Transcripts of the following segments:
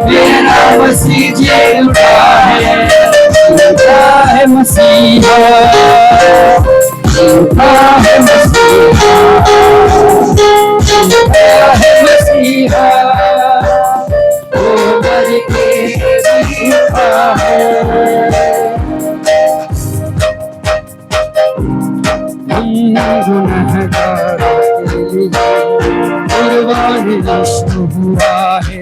मेरा मसीह जी उठा है मसीहा, उठा है मसीहा, उठा है मसीहा, वो मर के उठा है। गुनहगारों के लिए कुर्बानी यीशु हुआ है,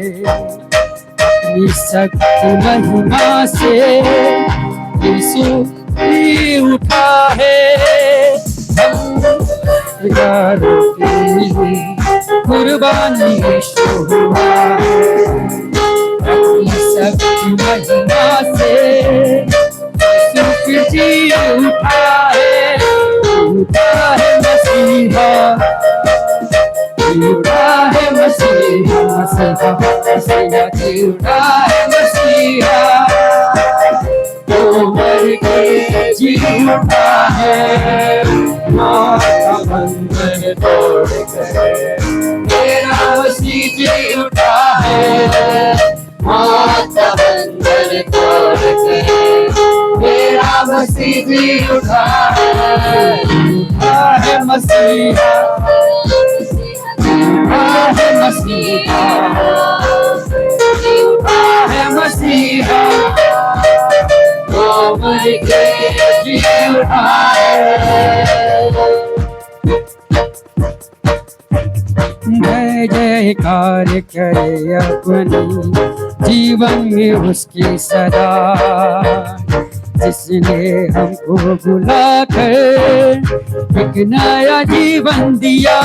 अपनी शक्ति महिमा से यीशु भी उठा है। गुनहगारों के लिए कुर्बानी यीशु हुआ है, अपनी शक्ति महिमा से यीशु भी उठा है। उठा है मसीहा, उठा है मसीहा, मसीहा मसीहा उठा है मसीहा, वो मर के जी उठा है। मौत का बंधन तोड़ कर मेरा मसीह जी उठा है, मौत का बंधन तोड़ कर मेरा मसीह जी उठा है। उठा है मसीहा, उठा है मसीहा, उठा है मसीहा, वो मर के जी उठा है। जय जयकार करे अपनी जीवन में उसकी सदा, जिसने हमको बुलाकर एक नया जीवन दिया।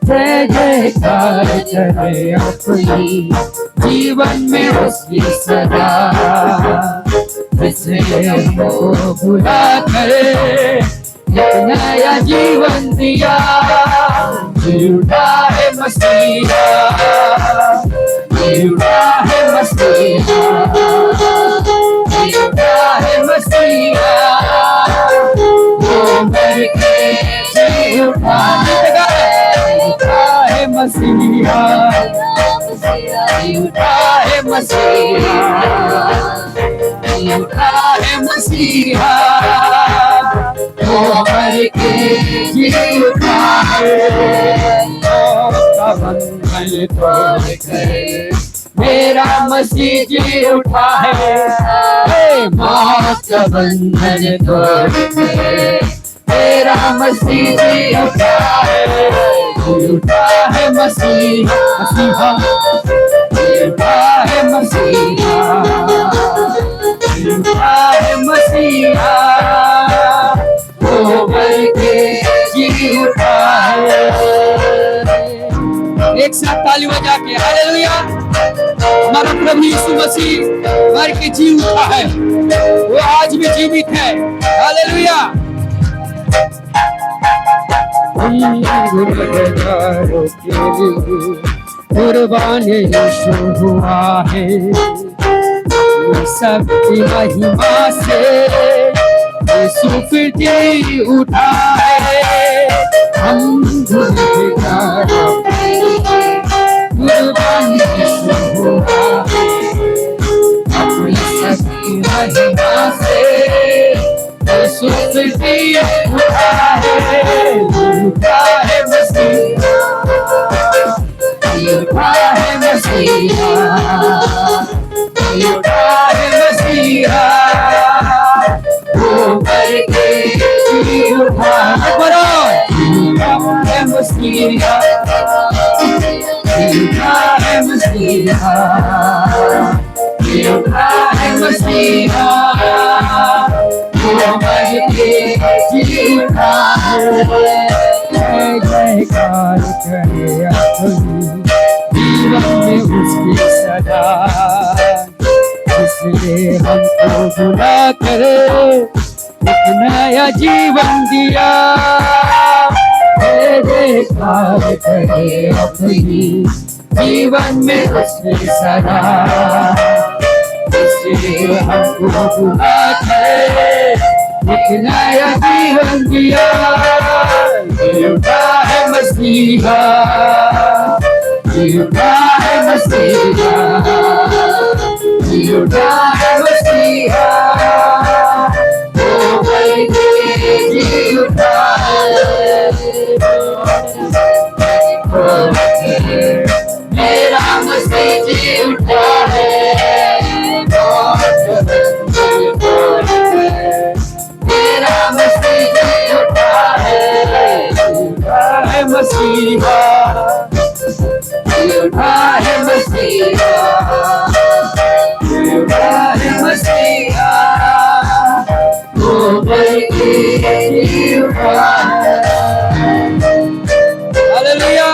जय जयकार करे अपनी जीवन में उसकी सदा, जिसने हमको बुलाकर एक नया जीवन दिया। उठा है मसीहा, उठा है मसीहा, उठा है मसीहा, वो मर के जी उठा है मसीहा, उठा है मसीहा, उठा है मसीहा, वो मर के जी उठा है। बंधन तोड़ कर मेरा मसीह जी उठा है, मौत का बंधन तोड़ कर मेरा मसीह जी उठा है। उठा है मसीहा, मसीहा उठा है मसीहा, उठा है मसीहा, वो मर के जी उठा है। एक साथ ताली बजा के हालेलुया। हमारा प्रभु यीशु मसीह मर के जी उठा है, वो आज भी जीवित है। हालेलुया। गुनहगारों के लिए कुर्बानी यीशु हुआ है, सबकी महिमा से यीशु फिर जी उठा है। हम गुनहगारों कुर्बानी यीशु हुआ है, अपनी सबकी महिमा से यीशु फिर जी उठा है। उठा है मसीहा, उठा है मसीहा, उठा है मसीहा, वो मर के जी उठा है। उठा है मसीहा, उठा है मसीहा, उठा है मसीहा, वो मर के जी उठा है। जय जयकार करे अपनी जीवन में उसकी सदा, इसने हमको बुला कर एक नया जीवन दिया। जय जयकार करे अपनी जीवन में उसकी सदा, इसने हमको बुला कर एक नया जीवन दिया। उठा है मसीहा, उठा है मसीहा, जी उठा है मसीहा, वो करके जी उठा है, मेरा मसीह जी उठा है, मेरा मसीह जी उठा है मसीहा, उठा है मसीहा, उठा है मसीहा, वो करके उठा है। हालेलुया।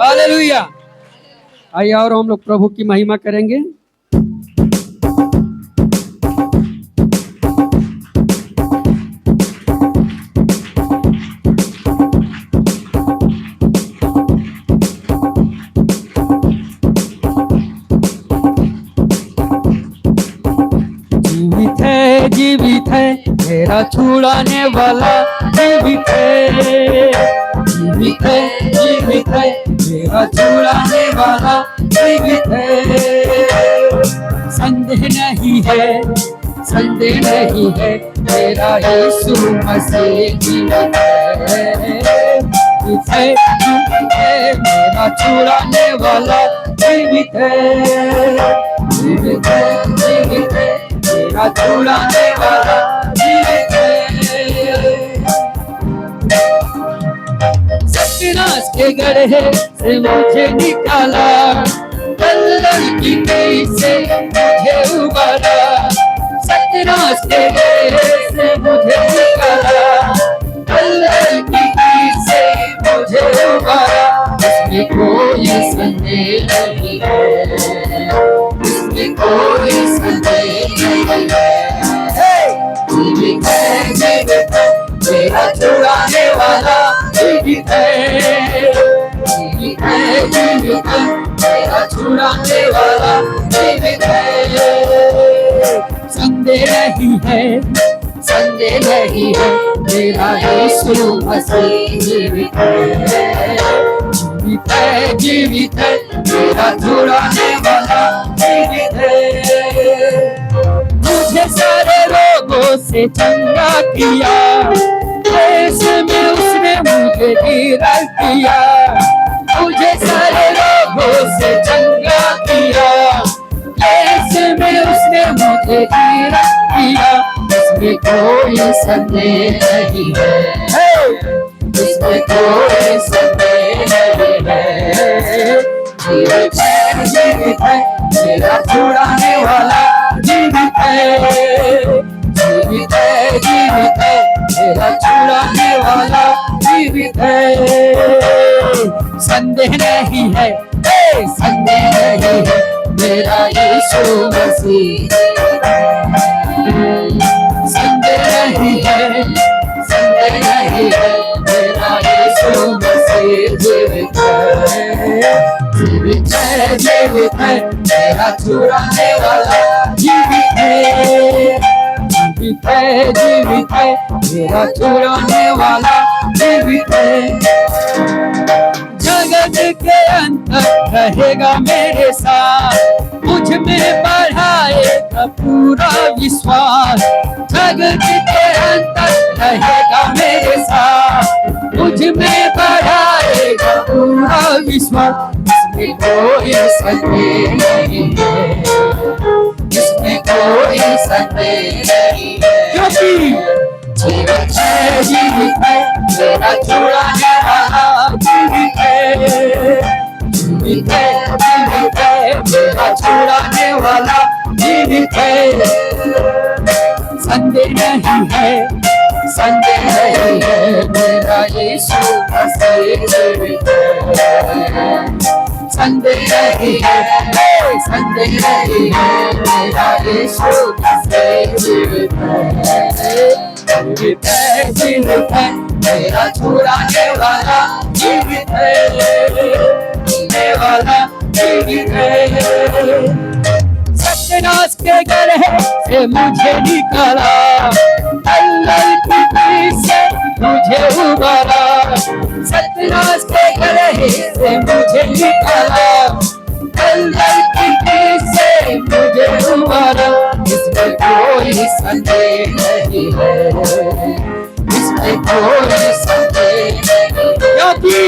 हालेलुया। आइए और हम लोग प्रभु की महिमा करेंगे। जीवित है मेरा छुड़ाने वाला, जीवित है, जीवित है, जीवित है मेरा छुड़ाने वाला, जीवित है, संदेह नहीं है, संदेह नहीं है, मेरा यीशु मसीह जीवित है, जीवित है, जीवित है मेरा छुड़ाने वाला, जीवित है, जीवित है, जीवित है मेरा छुड़ाने वाला, जीवित है। सत्यानाश के गड्ढे से मुझे निकाला, कल्लड़ की कई से मुझे उबारा, सत्यानाश के गड्ढे से मुझे निकाला, कल्लड़ की कई से मुझे उबारा, इसमें कोई संदेह नहीं है, इसमें कोई संदेह नहीं है, जीवित है, जीवित है मेरा छुड़ाने वाला, जीवित है, जीवित है, जीवित है मेरा छुड़ाने वाला, जीवित है, संदेह नहीं है, संदेह नहीं है, मेरा यीशु मसीह जीवित है, जीवित है, जीवित है मेरा छुड़ाने वाला, जीवित है, मुझे सारे रोगों से चंगा किया, ऐसे में उसने मुझे निराश किया, मुझे सारे रोगों से चंगा किया, ऐसे में उसने मुझे निराश किया, इसमें कोई संदेह नहीं है, इसमें कोई संदेह नहीं है, जीवित है, जीवित है मेरा छुड़ाने वाला, जीवित है, जीवित है, जीवित है मेरा छुड़ाने वाला, जीवित है, संदेह नहीं है, संदेह नहीं है मेरा यीशु मसीह, संदेह नहीं है, संदेह नहीं है मेरा यीशु मसीह जीवित है, जीवित है, जीवित है मेरा छुड़ाने वाला, जीवित है, जीवित है, जीवित है मेरा छुड़ाने वाला, जीवित है, जगत के अंत रहेगा मेरे साथ, मुझ में बढ़ाएगा पूरा विश्वास, जगत के अंत रहेगा मेरे साथ, मुझ में बढ़ाएगा पूरा विश्वास, इसमें कोई संदेह नहीं है, इसमें कोई संदेह नहीं है, क्योंकि जीवित है, जीवित है मेरा छुड़ाने वाला, जीवित है, जीवित है, जीवित है मेरा छुड़ाने वाला, जीवित है, संदेह नहीं है, संदेह नहीं है मेरा यीशु मसीह जीवित है, संदेह नहीं है, संदेह नहीं है मेरा यीशु मसीह जीवित है, जीवित है, जीवित है मेरा छुड़ाने वाला, जीवित है, जीने वाला, जीवित है, सत्यानाश के गड्ढे से मुझे निकाला, दलदल की पीठ से मुझे उबारा, सत्यानाश के गड्ढे से मुझे निकाला, दलदल की पीठ से मुझे उबारा। इसमें कोई संदेह नहीं है, इसमें कोई संदेह नहीं, क्योंकि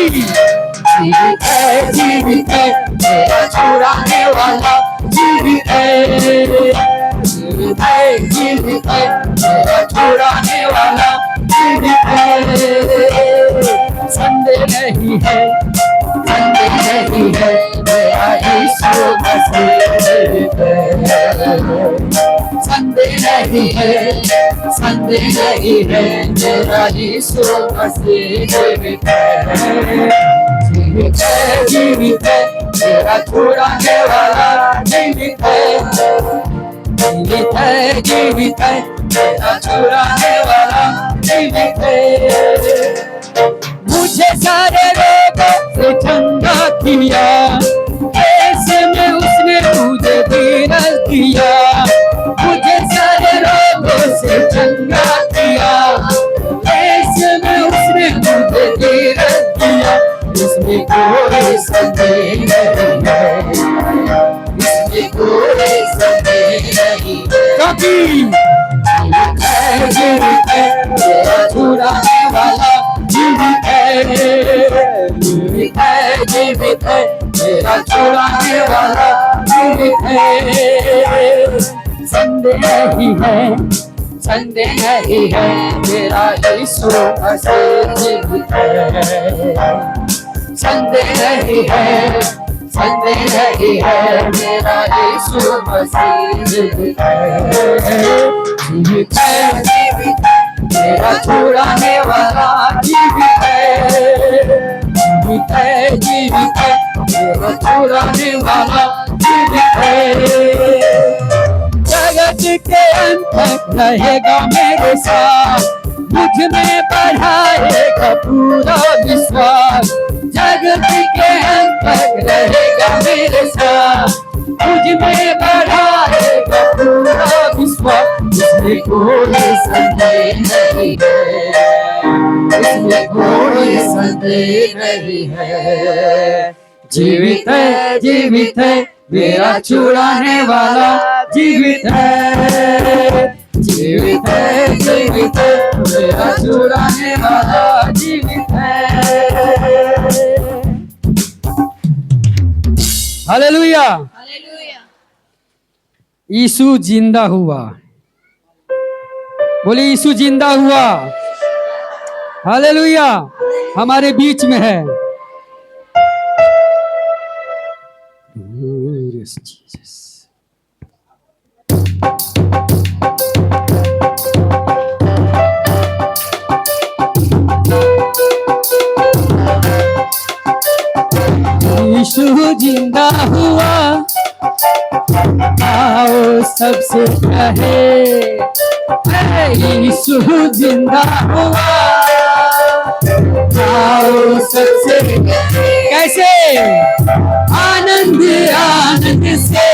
जीवित है मेरा छुड़ाने वाला, जीवित है, जीवित है, जीवित है मेरा छुड़ाने वाला, जीवित है। संदेह नहीं है, संदेह नहीं है, मेरा यीशु मसीह जीवित है। संदेह नहीं है, संदेह नहीं है, मेरा यीशु मसीह जीवित है। जीवित है, जीवित है मेरा छुड़ाने वाला, जीवित है, जीवित है, जीवित है मेरा छुड़ाने वाला, जीवित है। मुझे सारे रोगों से चंगा किया, ऐसे में उसने मुझे धीरज दिया, मुझे सारे रोगों से चंगा किया, ऐसे में उसने मुझे धीरज दिया। इसमें कोई संदेह नहीं है, इसमें कोई संदेह नहीं है, क्योंकि जीवित है मेरा छुड़ाने वाला, जीवित है, जीवित है, जीवित है मेरा छुड़ाने वाला, जीवित है। संदेह नहीं है, संदेह नहीं है, मेरा यीशु मसीह जीवित है। संदेह नहीं है, संदेह नहीं है, मेरा यीशु मसीह जीवित है। जीवित है, जीवित है मेरा छुड़ाने वाला, जीवित है, जीवित है, जीवित है मेरा छुड़ाने वाला, जीवित है। जगत के अंत तक रहेगा मेरे साथ, मुझ में बढ़ाएगा पूरा विश्वास, जगत के अंत तक रहेगा मेरे साथ, मुझ में बढ़ाएगा पूरा विश्वास। इसमें कोई संदेह नहीं है, इसमें कोई संदेह नहीं है। जीवित है, जीवित है मेरा छुड़ाने वाला, जीवित है, जीवित है, जीवित है मेरा छुड़ाने वाला, जीवित है। Hallelujah, hallelujah. यीशु जिंदा हुआ, बोले यीशु जिंदा हुआ। हालेलुया, हमारे बीच में है। यीशु जिंदा हुआ, आओ सबसे कहे यीशु जिंदा हुआ, आओ सबसे कैसे आनंद आनंद से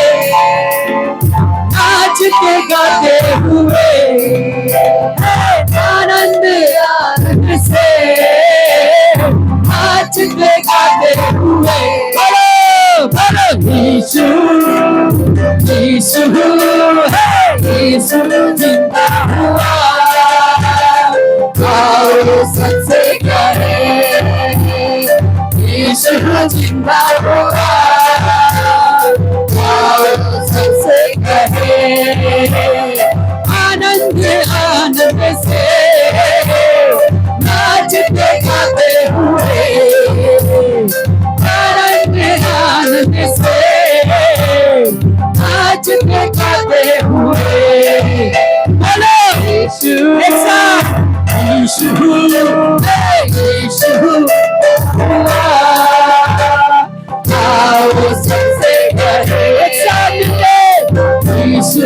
नाचते गाते हुए, आनंद आनंद से नाचते गाते हुए, बोलो बोलो यीशु यीशु है, यीशु जिंदा हुआ, आओ सबसे कहे यीशु जिंदा हुआ, आओ सबसे कहे आनंद आनंद से नाचते गाते हुए, आनंद आनंद से नाचते गाते हुए, बोलो यीशु एक साथ यीशु यीशु हुआ, आओ सबसे कहे एक साथ यीशु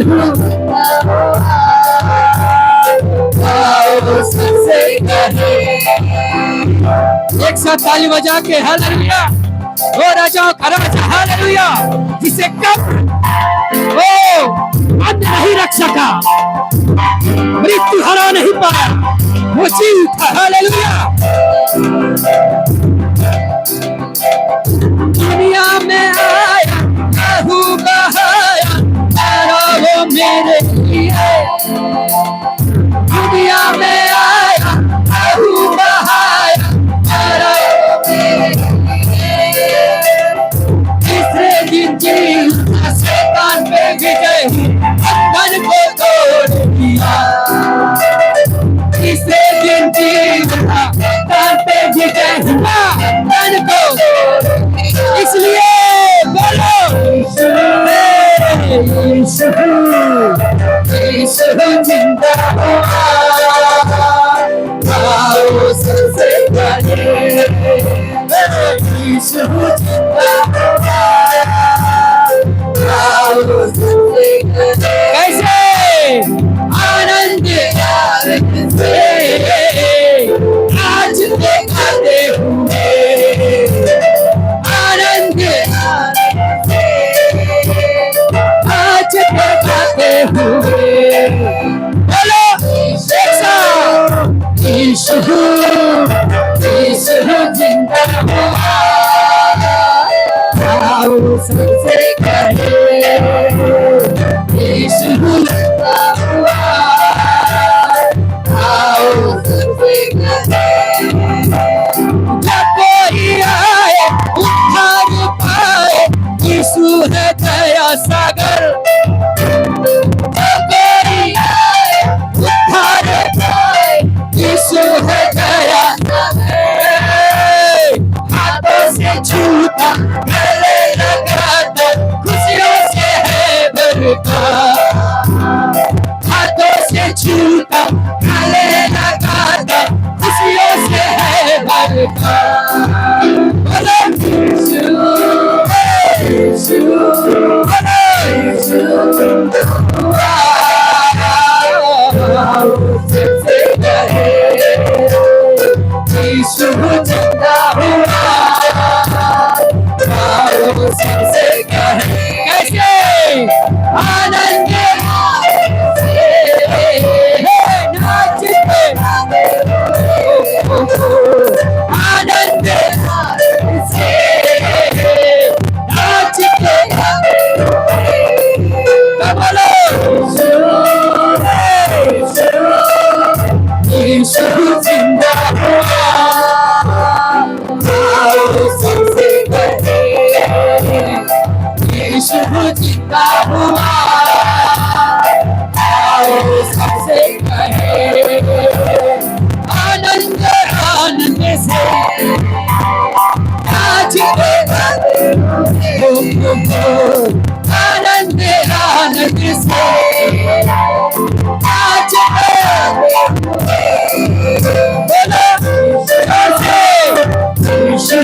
आओ सबसे कहे, एक साथ ताली बजा के हालेलुया, हो राजाओं का राजा हालेलुया, जिसे कब वो अन्य नहीं रख सका, मृत्यु हरा नहीं पाया, वो जी उठा। हालेलुया। दुनिया में आया, लहू बहाया, मरा वो मेरे लिए। दुनिया में आया, लहू बहाया, मरा वो मेरे लिए। तीसरे दिन जी उठा, शैतान पे विजय बंधन को तोड़ दिया। तीसरे दिन जी उठा, शैतान पे विजय हुआ, बंधन को। इसलिए बोलो यीशु, यीशु जिंदा हुआ। आओ सबसे पहले यीशु जिंदा हुआ। आओ सबसे पहले कैसे आनंद से आज दिखाते हुए, आनंद आज दिखाते हुए। बोलो यीशु, यीशु जिंदा हुआ। आओ सबसे कहे यीशु जिंदा हुआ। आओ सबसे कहे जब कोई आए उद्धार पाए, यीशु है दया सागर। जब कोई आए उद्धार पाए, यीशु है दया सागर। हाथों से छूता, गले लगाता, खुशियों से है भरता। हाथों से छूता, गले लगाता, खुशियों से है भरता। बोलो यीशु, यीशु, बोलो यीशु हुआ। सबसे कहे यीशु जिंदा हुआ। आओ सबसे कहे कैसे आनंद से नाचते, आनंद से नाचते। बोलो यीशु जिंदा हुआ। आओ सबसे कहे यीशु जिंदा हुआ। आओ सबसे कहे आनंद आनंद से नाचते, आनंद आनंद से नाचते। यीशु,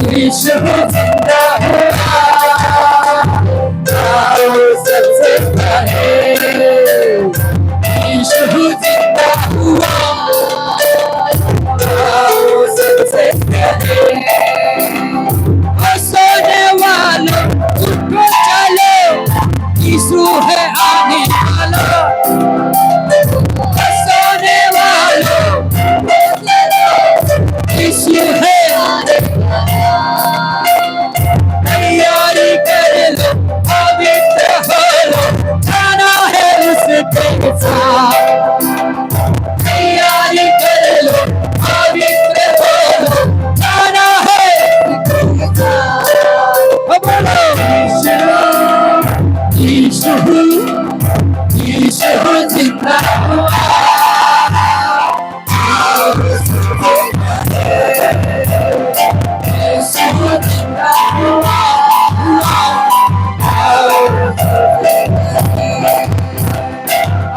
यीशु जिंदा हुआ। आओ सबसे कहे यीशु जिंदा हुआ। आओ सबसे कहे सोने वालों उठो चलो, यीशु है आने वाला। सोने वालों यीशु है आने वाला। तैयारी कर लो, पवित्र हो लो, जाना है उसके साथ। तैयारी कर लो, पवित्र हो लो, जाना है उसके साथ। बोलो यीशु, यीशु जिंदा हुआ। यीशु जिंदा हुआ।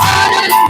आनंद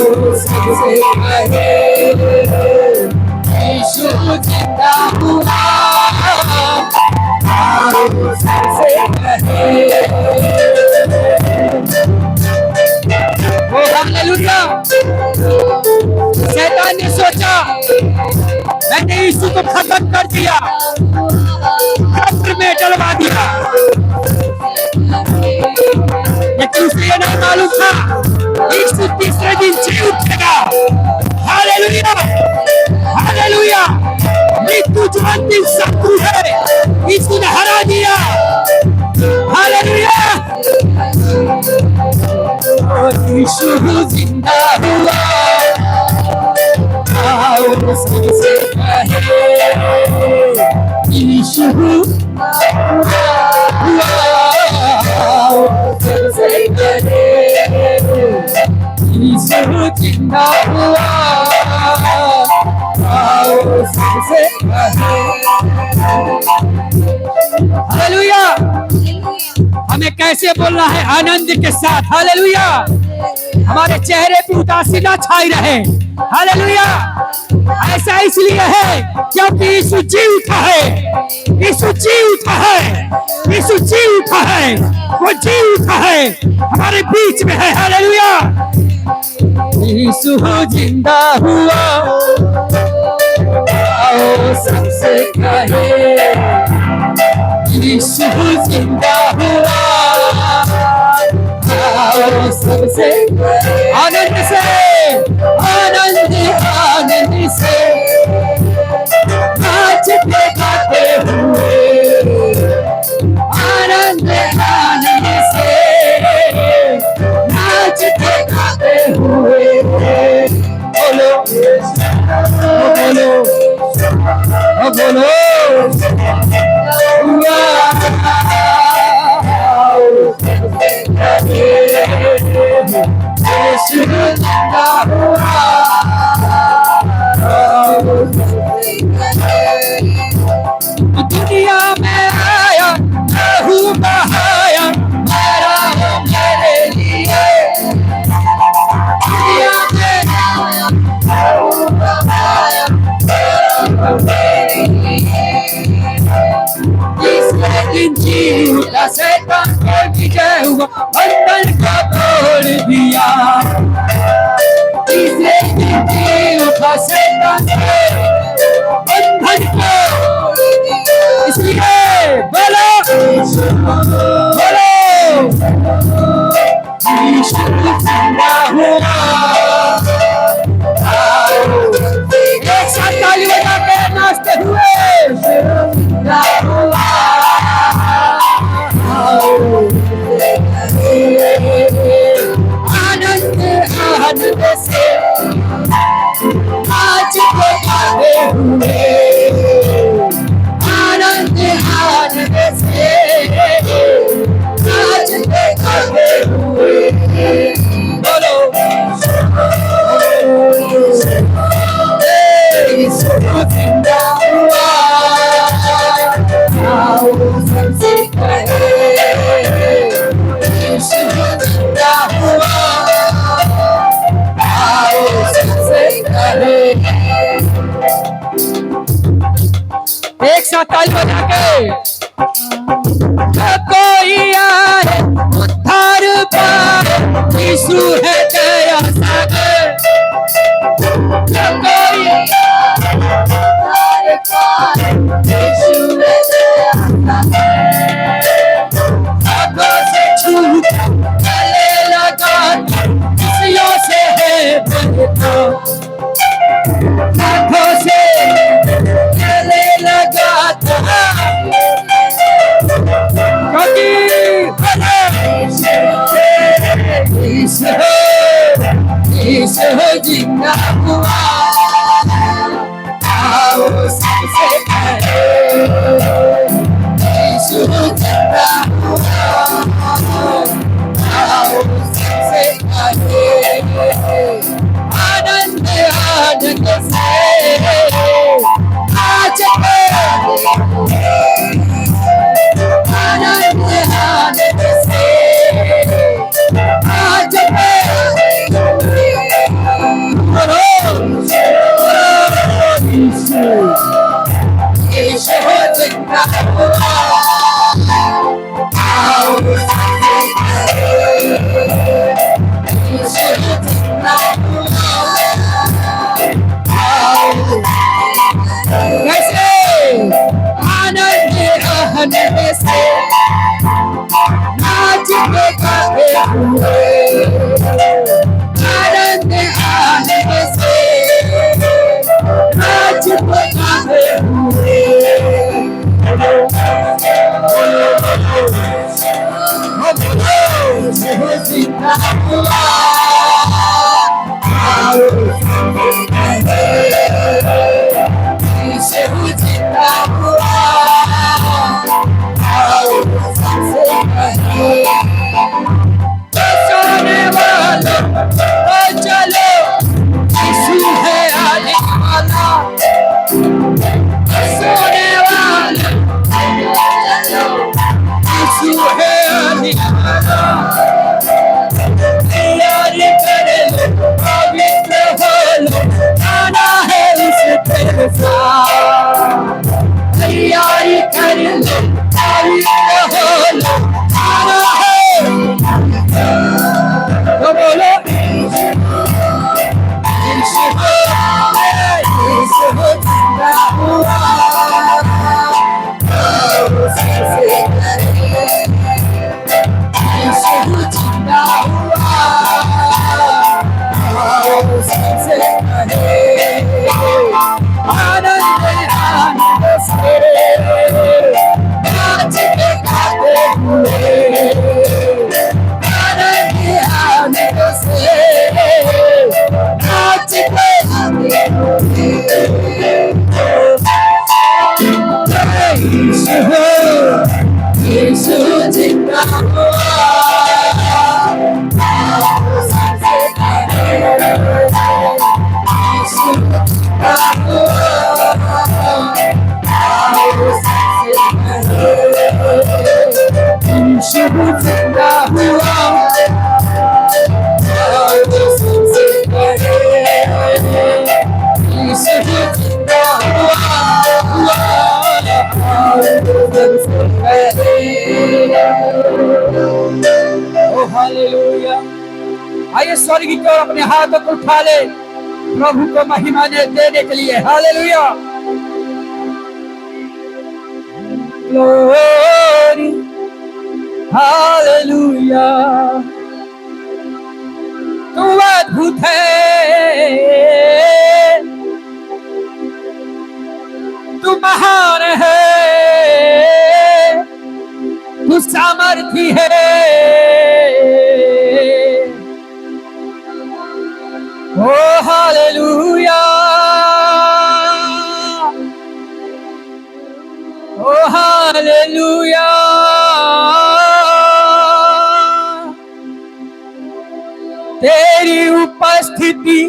सबसे कहे यीशु जिंदा हुआ, आओ सबसे कहे। ओ हालेलुया। शैतान ने सोचा मैंने यीशु को खत्म कर दिया, कब्र में डलवा दिया, लेकिन उसे ये नहीं मालूम था यीशु तीसरे दिन जी उठेगा। Hallelujah, hallelujah. मृत्यु जो अंतिम शत्रु है यीशु ने हरा दिया। हालेलुया। यीशु जिंदा हुआ, आओ सबसे कहे यीशु हुआ, आओ सबसे कहे यीशु जिंदा हुआ, आओ सबसे कहे। हालेलुया। हमें कैसे बोलना है? आनंद के साथ। हालेलुया। हमारे चेहरे पे उदासी ना छाई रहे। हालेलुया। ऐसा इसलिए है क्योंकि यीशु जी उठा है, यीशु जी उठा है, यीशु जी उठा है, वो जी उठा है, हमारे बीच में है। हालेलुया। यीशु जिंदा हुआ, आओ सबसे कहे यीशु जिंदा हुआ, आओ सबसे आनंद से, आनंद आनंद से नाचते गाते हुए, आनंद आनंद से नाचते गाते हुए। बोलो बोलो बोलो दुनिया में आया, लहू बहाया, मेरा हो मेरे लिए। दुनिया में आया, लहू बहाया, मेरा हो मेरे लिए। जिसने दिन जी उठा, शैतान को विजय हुआ, बंधन को तोड़ दिया। जिसने दिन जी उठा, शैतान को बंधन को, इसलिए बोलो बोलो यीशु जिंदा हुआ। एक साथ ताली बजा के नाचते हुए जिंदा हुआ, आनंद आनंद से आज को गाते हुए, आनंद आनंद से आज को गाते हुए। बोलो यीशु जिंदा हुआ, आओ सबसे कहे यीशु जिंदा हुआ, आओ सबसे कहे। एक साथ ताली बजा के कोई आए उद्धार पाए, यीशु है दया सागर। कोई उद्धार पाए, यीशु है दया सागर। आंखों से छूटा, गले लगा, खुशियों से है बनता। आंखों से गले लगाता, क्योंकि यीशु जिंदा हुआ, आओ सबसे कहे यीशु जिंदा हुआ, आओ सबसे कहे आनंद आनंद से आज आनंद आनंद से आज आनंद आने से राज बजाते हुए जिंदा हुआ जिंदा हुआ सोने वाला चलो यीशु है आने वाला सोने वाला चलो यीशु है आने वाला तैयारी कर लो पवित्र हो लो आना है उस तेरे साथ तैयारी कर लो पवित्र हो लो आना है तो बोलो जिंदा हुआ जिंदा हुआ आनंद आनंद से नाच के गाते हुए आनंद आनंद से नाच के गाते हुए यीशु जिंदा हुआ जिंदा हुआ हालेलुया। आइए स्वर्ग की ओर अपने हाथों को उठा ले प्रभु को महिमा देने के लिए। Hallelujah glory hallelujah. तू अद्भुत है तू महान है तू सामर्थी है ओ हालेलुया ओ हालेलुया। तेरी उपस्थिति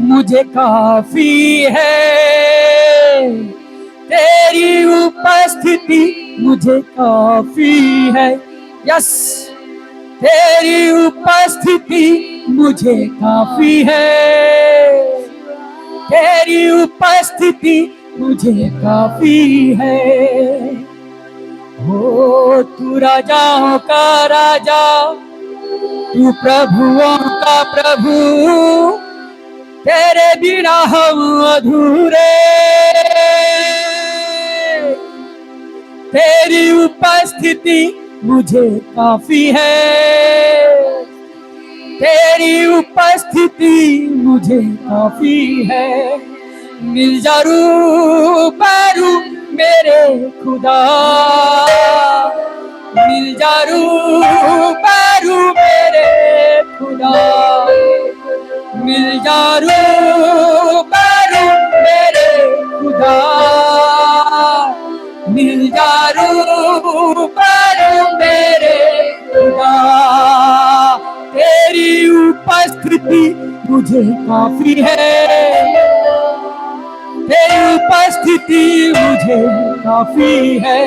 मुझे काफी है तेरी उपस्थिति मुझे काफी है। यस तेरी उपस्थिति मुझे काफी है तेरी उपस्थिति मुझे काफी है। ओ तू राजाओं का राजा तू प्रभुओं का प्रभु तेरे बिना हम अधूरे तेरी उपस्थिति मुझे काफी है तेरी उपस्थिति मुझे काफी है। मिल जा रूबरू मेरे खुदा मिल जा रूबरू मेरे खुदा मिल जा रूबरू मेरे खुदा मिल जा रूबरू मेरे खुदा। तेरी उपस्थिति मुझे काफी है तेरी उपस्थिति मुझे काफी है।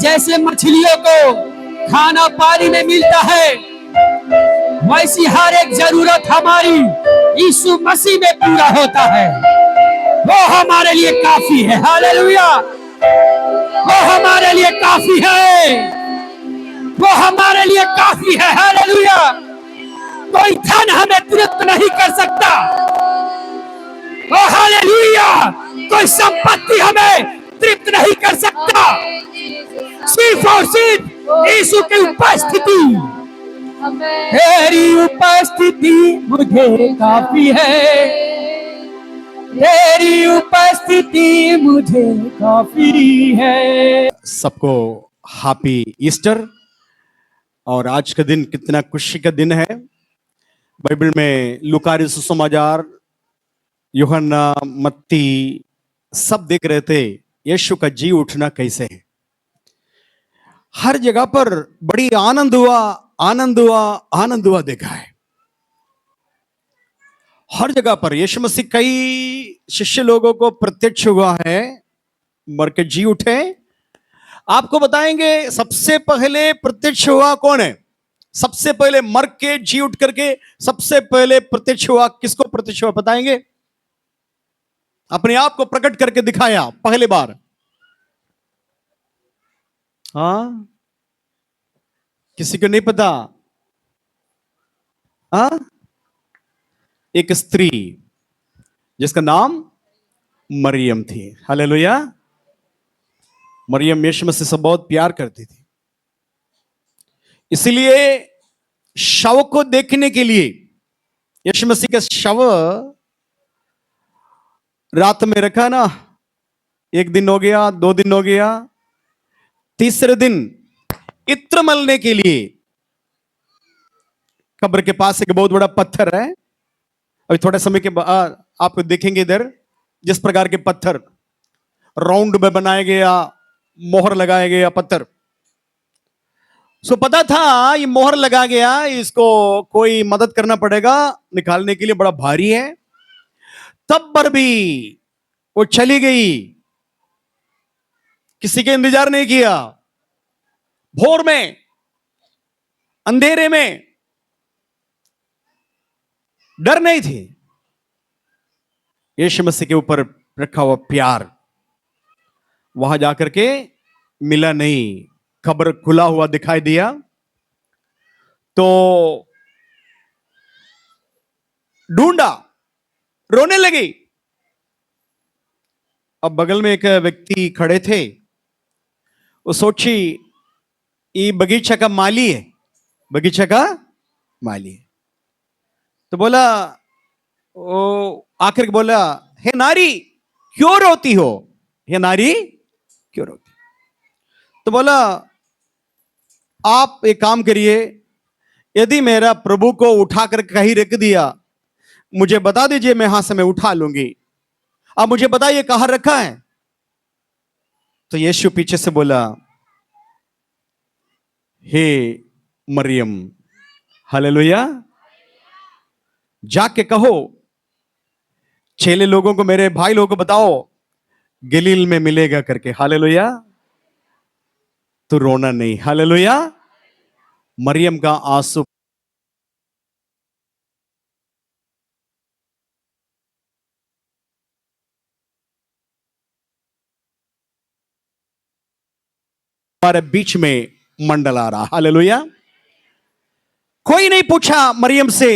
जैसे मछलियों को खाना पानी में मिलता है वैसी हर एक जरूरत हमारी यीशु मसीह में पूरा होता है। वो हमारे लिए काफी है। हालेलुया वो हमारे लिए काफी है वो हमारे लिए काफी है। हालेलुया कोई धन हमें तृप्त नहीं कर सकता। ओ हालेलुया कोई संपत्ति हमें तृप्त नहीं कर सकता। सिर्फ और सिर्फ यीशु की उपस्थिति तेरी उपस्थिति मुझे काफी है, तेरी उपस्थिति मुझे काफी है। सबको हैप्पी ईस्टर। और आज का दिन कितना खुशी का दिन है। बाइबल में लूका सुसमाचार, यूहन्ना, मत्ती सब देख रहे थे यीशु का जी उठना कैसे है। हर जगह पर बड़ी आनंद हुआ, आनंद हुआ, आनंद हुआ देखा है। हर जगह पर यीशु मसीह कई शिष्य लोगों को प्रत्यक्ष हुआ है, मर के जी उठे। आपको बताएंगे सबसे पहले प्रत्यक्ष हुआ कौन है। सबसे पहले मर के जी उठ करके सबसे पहले प्रत्यक्ष हुआ, किसको प्रत्यक्ष हुआ बताएंगे। अपने आप को प्रकट करके दिखाया पहले बार। हाँ, किसी को नहीं पता। हाँ, एक स्त्री जिसका नाम मरियम थी। हालेलुया। मरियम यीशु मसीह से बहुत प्यार करती थी, इसलिए शव को देखने के लिए, यीशु मसीह का शव रात में रखा ना, एक दिन हो गया, 2 दिन हो गया, तीसरे दिन इत्र मलने के लिए कब्र के पास एक बहुत बड़ा पत्थर है। अभी थोड़े समय के बाद आप देखेंगे इधर जिस प्रकार के पत्थर राउंड में बनाया गया, मोहर लगाया गया पत्थर। सो पता था ये मोहर लगा गया, इसको कोई मदद करना पड़ेगा निकालने के लिए, बड़ा भारी है। तब पर भी वो चली गई, किसी के इंतजार नहीं किया। भोर में, अंधेरे में, डर नहीं थी। यीशु मसीह के ऊपर रखा हुआ प्यार वहां जाकर के मिला नहीं। कब्र खुला हुआ दिखाई दिया तो ढूंढा, रोने लगी। अब बगल में एक व्यक्ति खड़े थे, वो सोची ये बगीचा का माली है, बगीचा का माली है। तो बोला, वो आखिर बोला, हे नारी क्यों रोती हो, हे नारी क्यों रोती। तो बोला, आप एक काम करिए, यदि मेरा प्रभु को उठाकर कहीं रख दिया मुझे बता दीजिए, मैं यहां से मैं उठा लूंगी। अब मुझे बताइए कहां रखा है। तो यीशु पीछे से बोला, हे मरियम। हालेलुया। जाके कहो चेले लोगों को, मेरे भाई लोगों को बताओ गलील में मिलेगा करके। हालेलुया। तो रोना नहीं। हालेलुया। मरियम का आंसू हमारे बीच में मंडला रहा। हालेलुया। कोई नहीं पूछा मरियम से,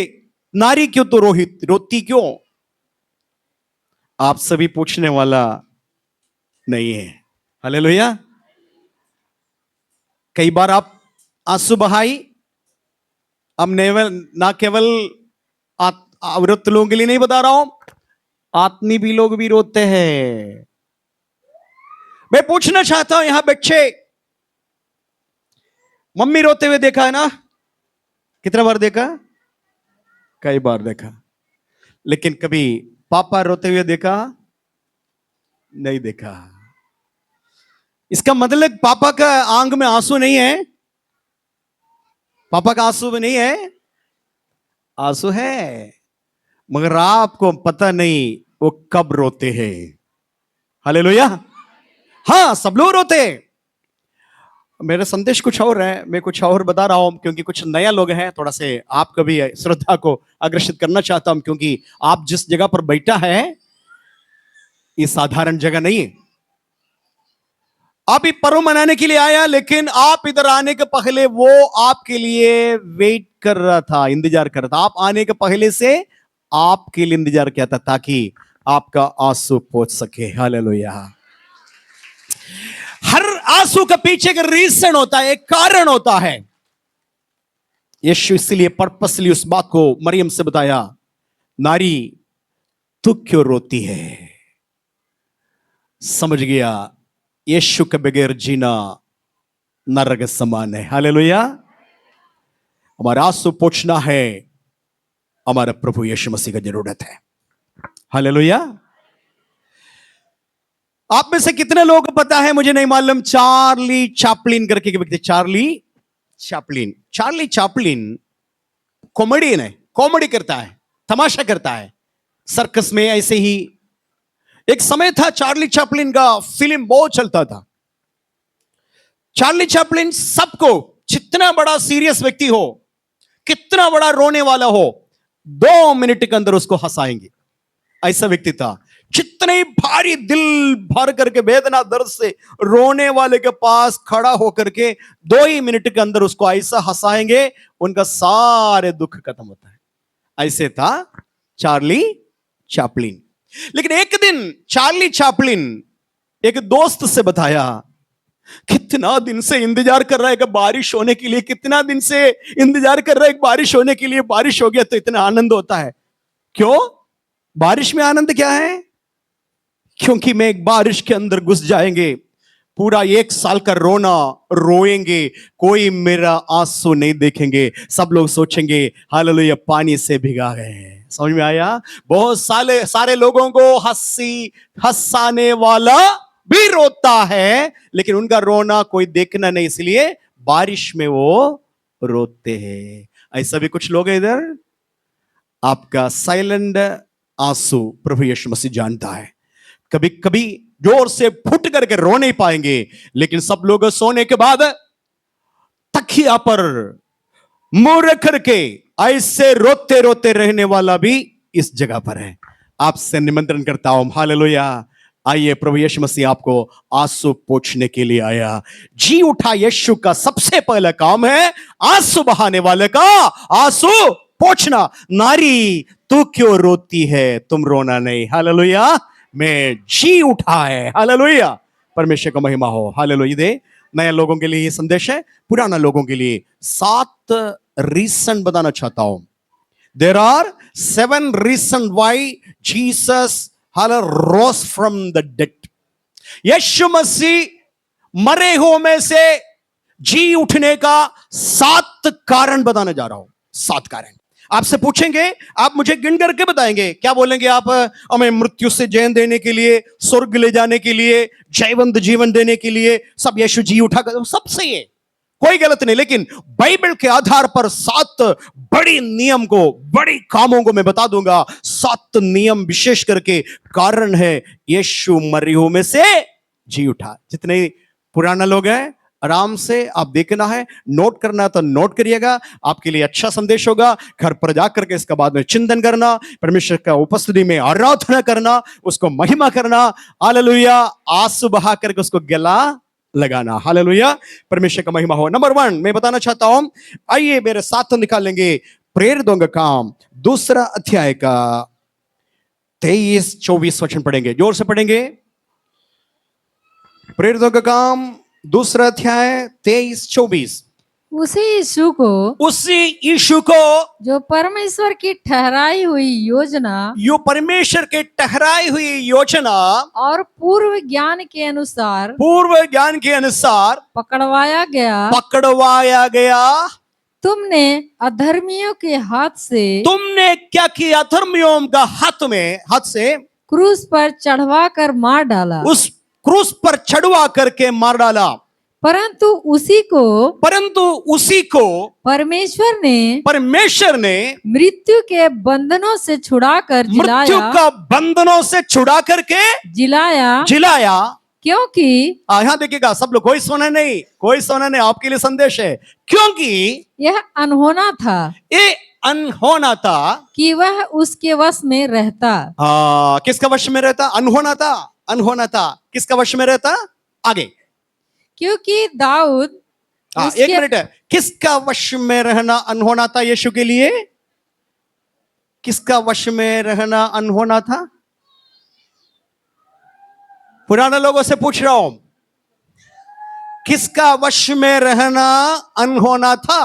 नारी क्यों तो रोती क्यों। आप सभी पूछने वाला नहीं है। हालेलुया। कई बार आप आंसू बहाई, अब ना केवल औरत लोगों के लिए नहीं बता रहा हूं, आदमी भी लोग भी रोते हैं। मैं पूछना चाहता हूं, यहां बच्चे मम्मी रोते हुए देखा है ना? कितना बार देखा? कई बार देखा। लेकिन कभी पापा रोते हुए देखा? नहीं देखा। इसका मतलब पापा का आंख में आंसू नहीं है, पापा का आंसू में नहीं है, आंसू है, मगर आपको पता नहीं वो कब रोते हैं। हालेलुया। हाँ, सब लोग रोते हैं। मेरा संदेश कुछ और है, मैं कुछ और बता रहा हूं क्योंकि कुछ नया लोग हैं, थोड़ा से आपका भी श्रद्धा को आकर्षित करना चाहता हूं, क्योंकि आप जिस जगह पर बैठा है ये साधारण जगह नहीं है। आप ये पर्व मनाने के लिए आया, लेकिन आप इधर आने के पहले वो आपके लिए वेट कर रहा था, इंतजार कर रहा था। आप आने के पहले से आपके लिए इंतजार किया था ताकि आपका आंसू पहुंच सके। हालेलुया। हर आंसू के पीछे एक रीजन होता है, एक कारण होता है। यीशु इसलिए पर्पसली उस बात को मरियम से बताया, नारी तू क्यों रोती है। समझ गया यीशु के बगैर जीना नरक समान है। हालेलुया। हमारा आंसू पोंछना है, हमारा प्रभु यीशु मसीह का जरूरत है। हालेलुया। आप में से कितने लोगों को पता है, मुझे नहीं मालूम, चार्ली चैपलिन करके एक व्यक्ति, चार्ली चैपलिन कॉमेडियन है, कॉमेडी करता है, तमाशा करता है सर्कस में। ऐसे ही एक समय था चार्ली चैपलिन का फिल्म बहुत चलता था। चार्ली चैपलिन सबको, जितना बड़ा सीरियस व्यक्ति हो, कितना बड़ा रोने वाला हो, 2 मिनट के अंदर उसको हंसाएंगे, ऐसा व्यक्ति था। जितने भारी दिल भर करके वेदना दर्द से रोने वाले के पास खड़ा होकर के 2 ही मिनट के अंदर उसको ऐसा हंसाएंगे, उनका सारे दुख खत्म होता है। ऐसे था चार्ली चैपलिन। लेकिन एक दिन चार्ली चैपलिन एक दोस्त से बताया, कितना दिन से इंतजार कर रहा है कि बारिश होने के लिए, कितना दिन से इंतजार कर रहा है बारिश होने के लिए, बारिश हो गया तो इतना आनंद होता है। क्यों? बारिश में आनंद क्या है? क्योंकि मैं एक बारिश के अंदर घुस जाएंगे, पूरा 1 साल का रोना रोएंगे, कोई मेरा आंसू नहीं देखेंगे, सब लोग सोचेंगे हालेलुया पानी से भिगा गए हैं। समझ में आया? बहुत सारे लोगों को हंसाने वाला भी रोता है, लेकिन उनका रोना कोई देखना नहीं, इसलिए बारिश में वो रोते हैं। ऐसा भी कुछ लोग हैं इधर। आपका साइलेंट आंसू प्रभु यीशु मसीह जानता है। कभी कभी जोर से फुट करके रो नहीं पाएंगे, लेकिन सब लोग सोने के बाद तकिया पर मुंह रख करके ऐसे रोते रोते रहने वाला भी इस जगह पर है। आपसे निमंत्रण करता हूं, हालेलुया, आइए, प्रभु यीशु मसीह आपको आंसू पोंछने के लिए आया। जी उठा यीशु का सबसे पहला काम है आंसू बहाने वाले का आंसू पोंछना। नारी तू क्यों रोती है, तुम रोना नहीं। हालेलुया, मैं जी उठा है। हालेलुया, परमेश्वर का महिमा हो। हालेलुया। दे नए लोगों के लिए ये संदेश है, पुराना लोगों के लिए 7 रीजन बताना चाहता हूं। There are 7 reason why Jesus rose from the dead। यीशु मसीह मरे हुए में से जी उठने का 7 कारण बताने जा रहा हूं। 7 कारण आपसे पूछेंगे, आप मुझे गिन करके बताएंगे। क्या बोलेंगे आप? हमें मृत्यु से जैन देने के लिए, स्वर्ग ले जाने के लिए, जयवंत जीवन देने के लिए सब यीशु जी उठा कर, सब सही है, कोई गलत नहीं। लेकिन बाइबल के आधार पर 7 बड़ी नियम को, बड़ी कामों को मैं बता दूंगा। 7 नियम विशेष करके कारण है यीशु मरियों में से जी उठा। जितने पुराना लोग हैं, आराम से आप देखना है, नोट करना तो नोट करिएगा, आपके लिए अच्छा संदेश होगा। घर पर जाकर के इसका बाद में चिंतन करना, परमेश्वर का उपस्थिति में आराधना करना, उसको महिमा करना। हालेलुया, आंसू बहा करके उसको गला लगाना। हालेलुया, परमेश्वर का महिमा हो। नंबर 1 मैं बताना चाहता हूं, आइए मेरे साथ निकालेंगे प्रेरितों का काम 2 अध्याय का 23-24 वचन पढ़ेंगे, जोर से पढ़ेंगे। प्रेरितों का काम 2 अध्याय 23-24। उसी यीशु को जो परमेश्वर की ठहराई हुई योजना, यो परमेश्वर के ठहराई हुई योजना और पूर्व ज्ञान के अनुसार पकड़वाया गया। तुमने अधर्मियों के हाथ से, तुमने क्या किया? अधर्मियों का हाथ से क्रूस पर चढ़वा कर मार डाला, उस क्रूस पर चढ़वा करके मार डाला। परंतु उसी को परमेश्वर ने मृत्यु के बंधनों से छुड़ाकर जिलाया, मृत्यु का बंधनों से छुड़ा करके जिलाया। क्योंकि यहाँ देखिएगा सब लोग, कोई सोना नहीं, आपके लिए संदेश है। क्योंकि यह अनहोना था कि वह उसके वश में रहता। किसका वश में रहता? अनहोना था। किसका वश में रहता? आगे, क्योंकि दाऊद 1 मिनट, किसका वश में रहना अनहोना था यीशु के लिए? किसका वश में रहना अनहोना था? पुराने लोगों से पूछ रहा हूं, किसका वश में रहना अनहोना था?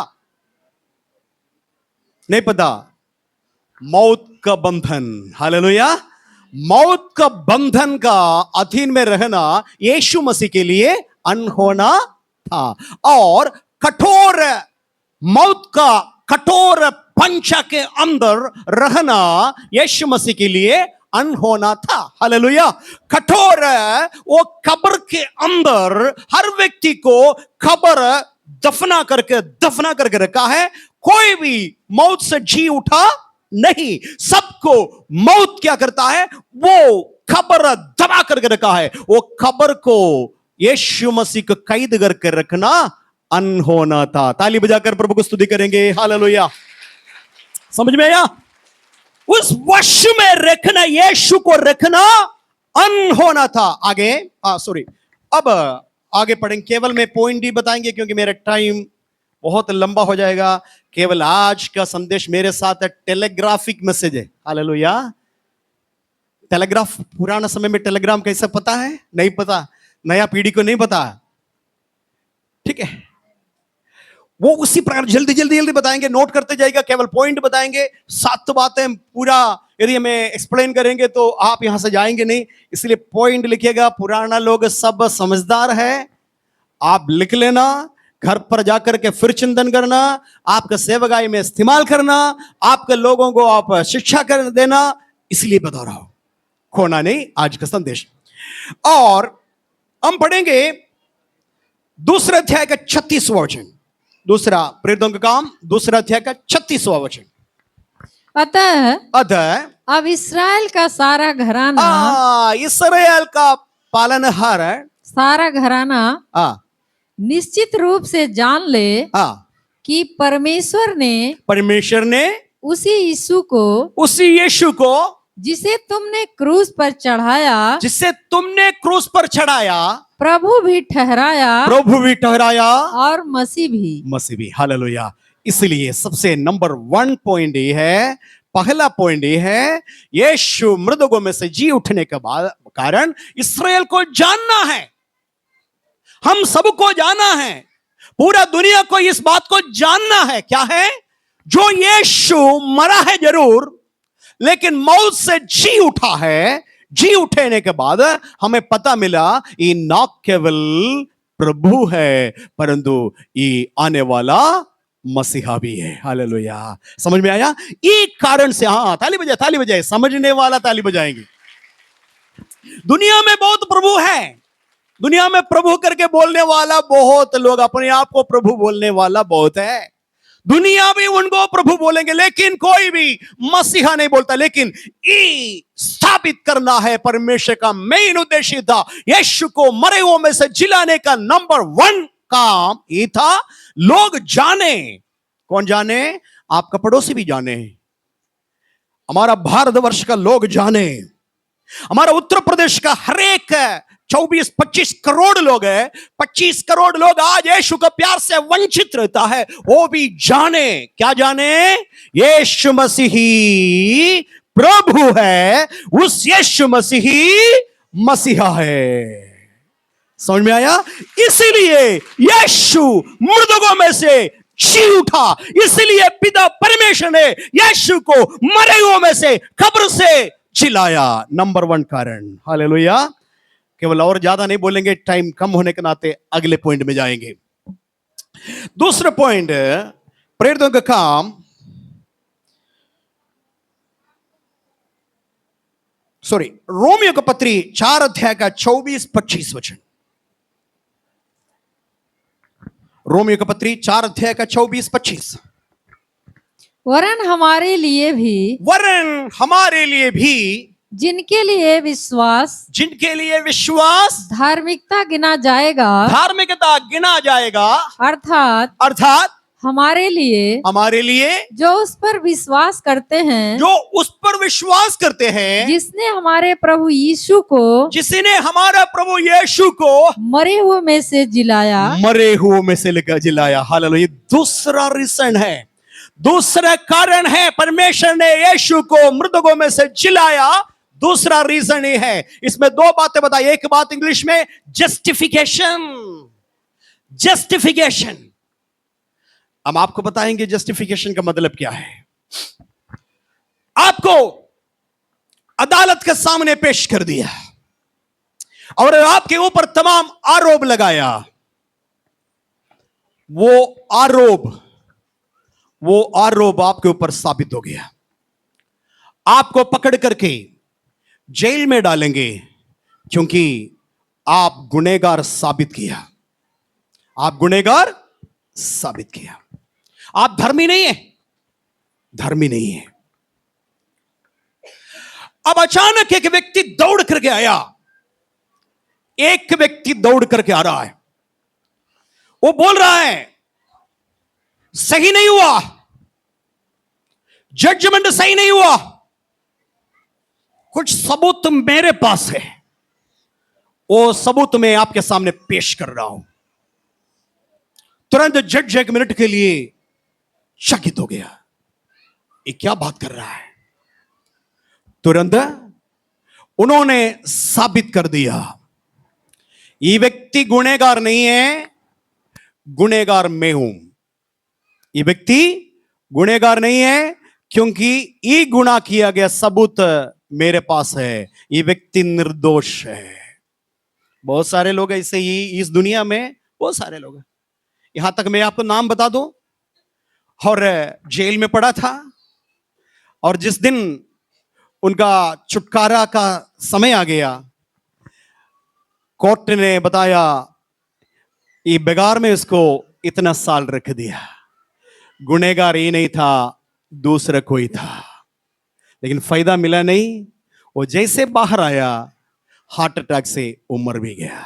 नहीं पता, मौत का बंधन, हालेलुया। मौत का बंधन का अधीन में रहना यीशु मसीह के लिए अनहोना था, और कठोर मौत का कठोर पंचा के अंदर रहना यीशु मसीह के लिए अनहोना था, हालेलुया। कठोर वो कब्र के अंदर हर व्यक्ति को कब्र दफना करके रखा है। कोई भी मौत से जी उठा नहीं, सबको मौत क्या करता है, वो कब्र दबा करके रखा है। वो कब्र को यीशु मसीह को कैद करके रखना अनहोना था। ताली बजाकर प्रभु को स्तुति करेंगे, हालेलुया। समझ में आया? उस वश में रखना, यीशु को रखना अनहोना था। आगे अब आगे पढ़ेंगे। केवल मैं पॉइंट ही बताएंगे क्योंकि मेरा टाइम बहुत लंबा हो जाएगा। केवल आज का संदेश मेरे साथ टेलीग्राफिक मैसेज है, हालेलुया। टेलीग्राफ, पुराना समय में टेलीग्राम कैसा पता है? नहीं पता, नया पीढ़ी को नहीं पता, ठीक है। वो उसी प्रकार जल्दी जल्दी बताएंगे, नोट करते जाएगा, केवल पॉइंट बताएंगे। 7 बातें पूरा यदि हमें एक्सप्लेन करेंगे तो आप यहां से जाएंगे नहीं, इसलिए पॉइंट लिखिएगा। पुराना लोग सब समझदार है, आप लिख लेना, घर पर जाकर के फिर चिंतन करना, आपका सेवकाई में इस्तेमाल करना, आपके लोगों को आप शिक्षा कर देना, इसलिए बता रहा हूं, खोना नहीं आज का संदेश। और हम पढ़ेंगे दूसरे अध्याय का 36वां वचन, दूसरा प्रेरितों का काम, दूसरा अध्याय का 36वां वचन। अतः अब इस्राएल का सारा घराना, इस्राएल का पालनहार सारा घराना निश्चित रूप से जान ले कि परमेश्वर ने उसी यीशु को जिसे तुमने क्रूस पर चढ़ाया प्रभु भी ठहराया और मसीह भी, हालेलुया। इसलिए सबसे नंबर 1 पॉइंट ये है, पहला पॉइंट ये है, यीशु मृतकों में से जी उठने के बाद कारण इस्राएल को जानना है, हम सबको जानना है, पूरा दुनिया को इस बात को जानना है। क्या है? जो यीशु मरा है जरूर, लेकिन मौत से जी उठा है। जी उठने के बाद हमें पता मिला ये न केवल प्रभु है परंतु ये आने वाला मसीहा भी है, हालेलुया। समझ में आया? एक कारण से, ताली बजाए, समझने वाला ताली बजाएंगे। दुनिया में बहुत प्रभु है, दुनिया में प्रभु करके बोलने वाला बहुत लोग, अपने आप को प्रभु बोलने वाला बहुत है। दुनिया भी उनको प्रभु बोलेंगे, लेकिन कोई भी मसीहा नहीं बोलता। लेकिन ये स्थापित करना है परमेश्वर का मेन उद्देश्य था। यीशु को मरे हुओं में से जिलाने का नंबर 1 काम ये था, लोग जाने। कौन जाने? आपका पड़ोसी भी जाने, हमारा भारतवर्ष का लोग जाने, हमारा उत्तर प्रदेश का हर एक 24-25 करोड़ लोग है, 25 करोड़ लोग आज यीशु का प्यार से वंचित रहता है, वो भी जाने। क्या जाने? यीशु मसीही प्रभु है, उस यीशु मसीही मसीहा है। समझ में आया? इसीलिए यीशु मृतकों में से जी उठा, इसलिए पिता परमेश्वर ने यीशु को मरे हुओं में से कब्र से जिलाया। नंबर 1 कारण, हालेलुया। केवल और ज्यादा नहीं बोलेंगे, टाइम कम होने के नाते अगले पॉइंट में जाएंगे। दूसरा पॉइंट, प्रेरितों का काम, रोमियो का पत्री 4 अध्याय का 24-25 वचन। रोमियो का पत्री 4 अध्याय का 24-25। वरन हमारे लिए भी जिनके लिए विश्वास धार्मिकता गिना जाएगा, अर्थात हमारे लिए जो उस पर विश्वास करते हैं, जिसने हमारे प्रभु यीशु को मरे हुए में से जिलाया, हालेलुया। दूसरा रीजन है, दूसरा कारण है, परमेश्वर ने यीशु को मृतकों में से जिलाया। दूसरा रीजन ये है, इसमें 2 बातें बताई। एक बात इंग्लिश में जस्टिफिकेशन। हम आपको बताएंगे जस्टिफिकेशन का मतलब क्या है। आपको अदालत के सामने पेश कर दिया और आपके ऊपर तमाम आरोप लगाया। वो आरोप आपके ऊपर साबित हो गया। आपको पकड़ करके जेल में डालेंगे क्योंकि आप गुनहगार साबित किया। आप गुनहगार साबित किया। आप धर्मी नहीं है, धर्मी नहीं है। अब अचानक एक व्यक्ति दौड़ करके आया। एक व्यक्ति दौड़ करके आ रहा है। वो बोल रहा है सही नहीं हुआ, जजमेंट सही नहीं हुआ, कुछ सबूत मेरे पास है, वो सबूत मैं आपके सामने पेश कर रहा हूं। तुरंत जज 1 मिनट के लिए चकित हो गया, ये क्या बात कर रहा है। तुरंत उन्होंने साबित कर दिया ये व्यक्ति गुनहगार नहीं है, गुनहगार मैं हूं। ये व्यक्ति गुनहगार नहीं है क्योंकि ये गुनाह किया गया सबूत मेरे पास है। ये व्यक्ति निर्दोष है। बहुत सारे लोग ऐसे ही इस दुनिया में, बहुत सारे लोग हैं। यहां तक मैं आपको नाम बता दूं, और जेल में पड़ा था, और जिस दिन उनका छुटकारा का समय आ गया, कोर्ट ने बताया ये बेगार में इसको इतना साल रख दिया। गुनहगार ये नहीं था, दूसरा कोई था, लेकिन फायदा मिला नहीं। वो जैसे बाहर आया हार्ट अटैक से उमर भी गया।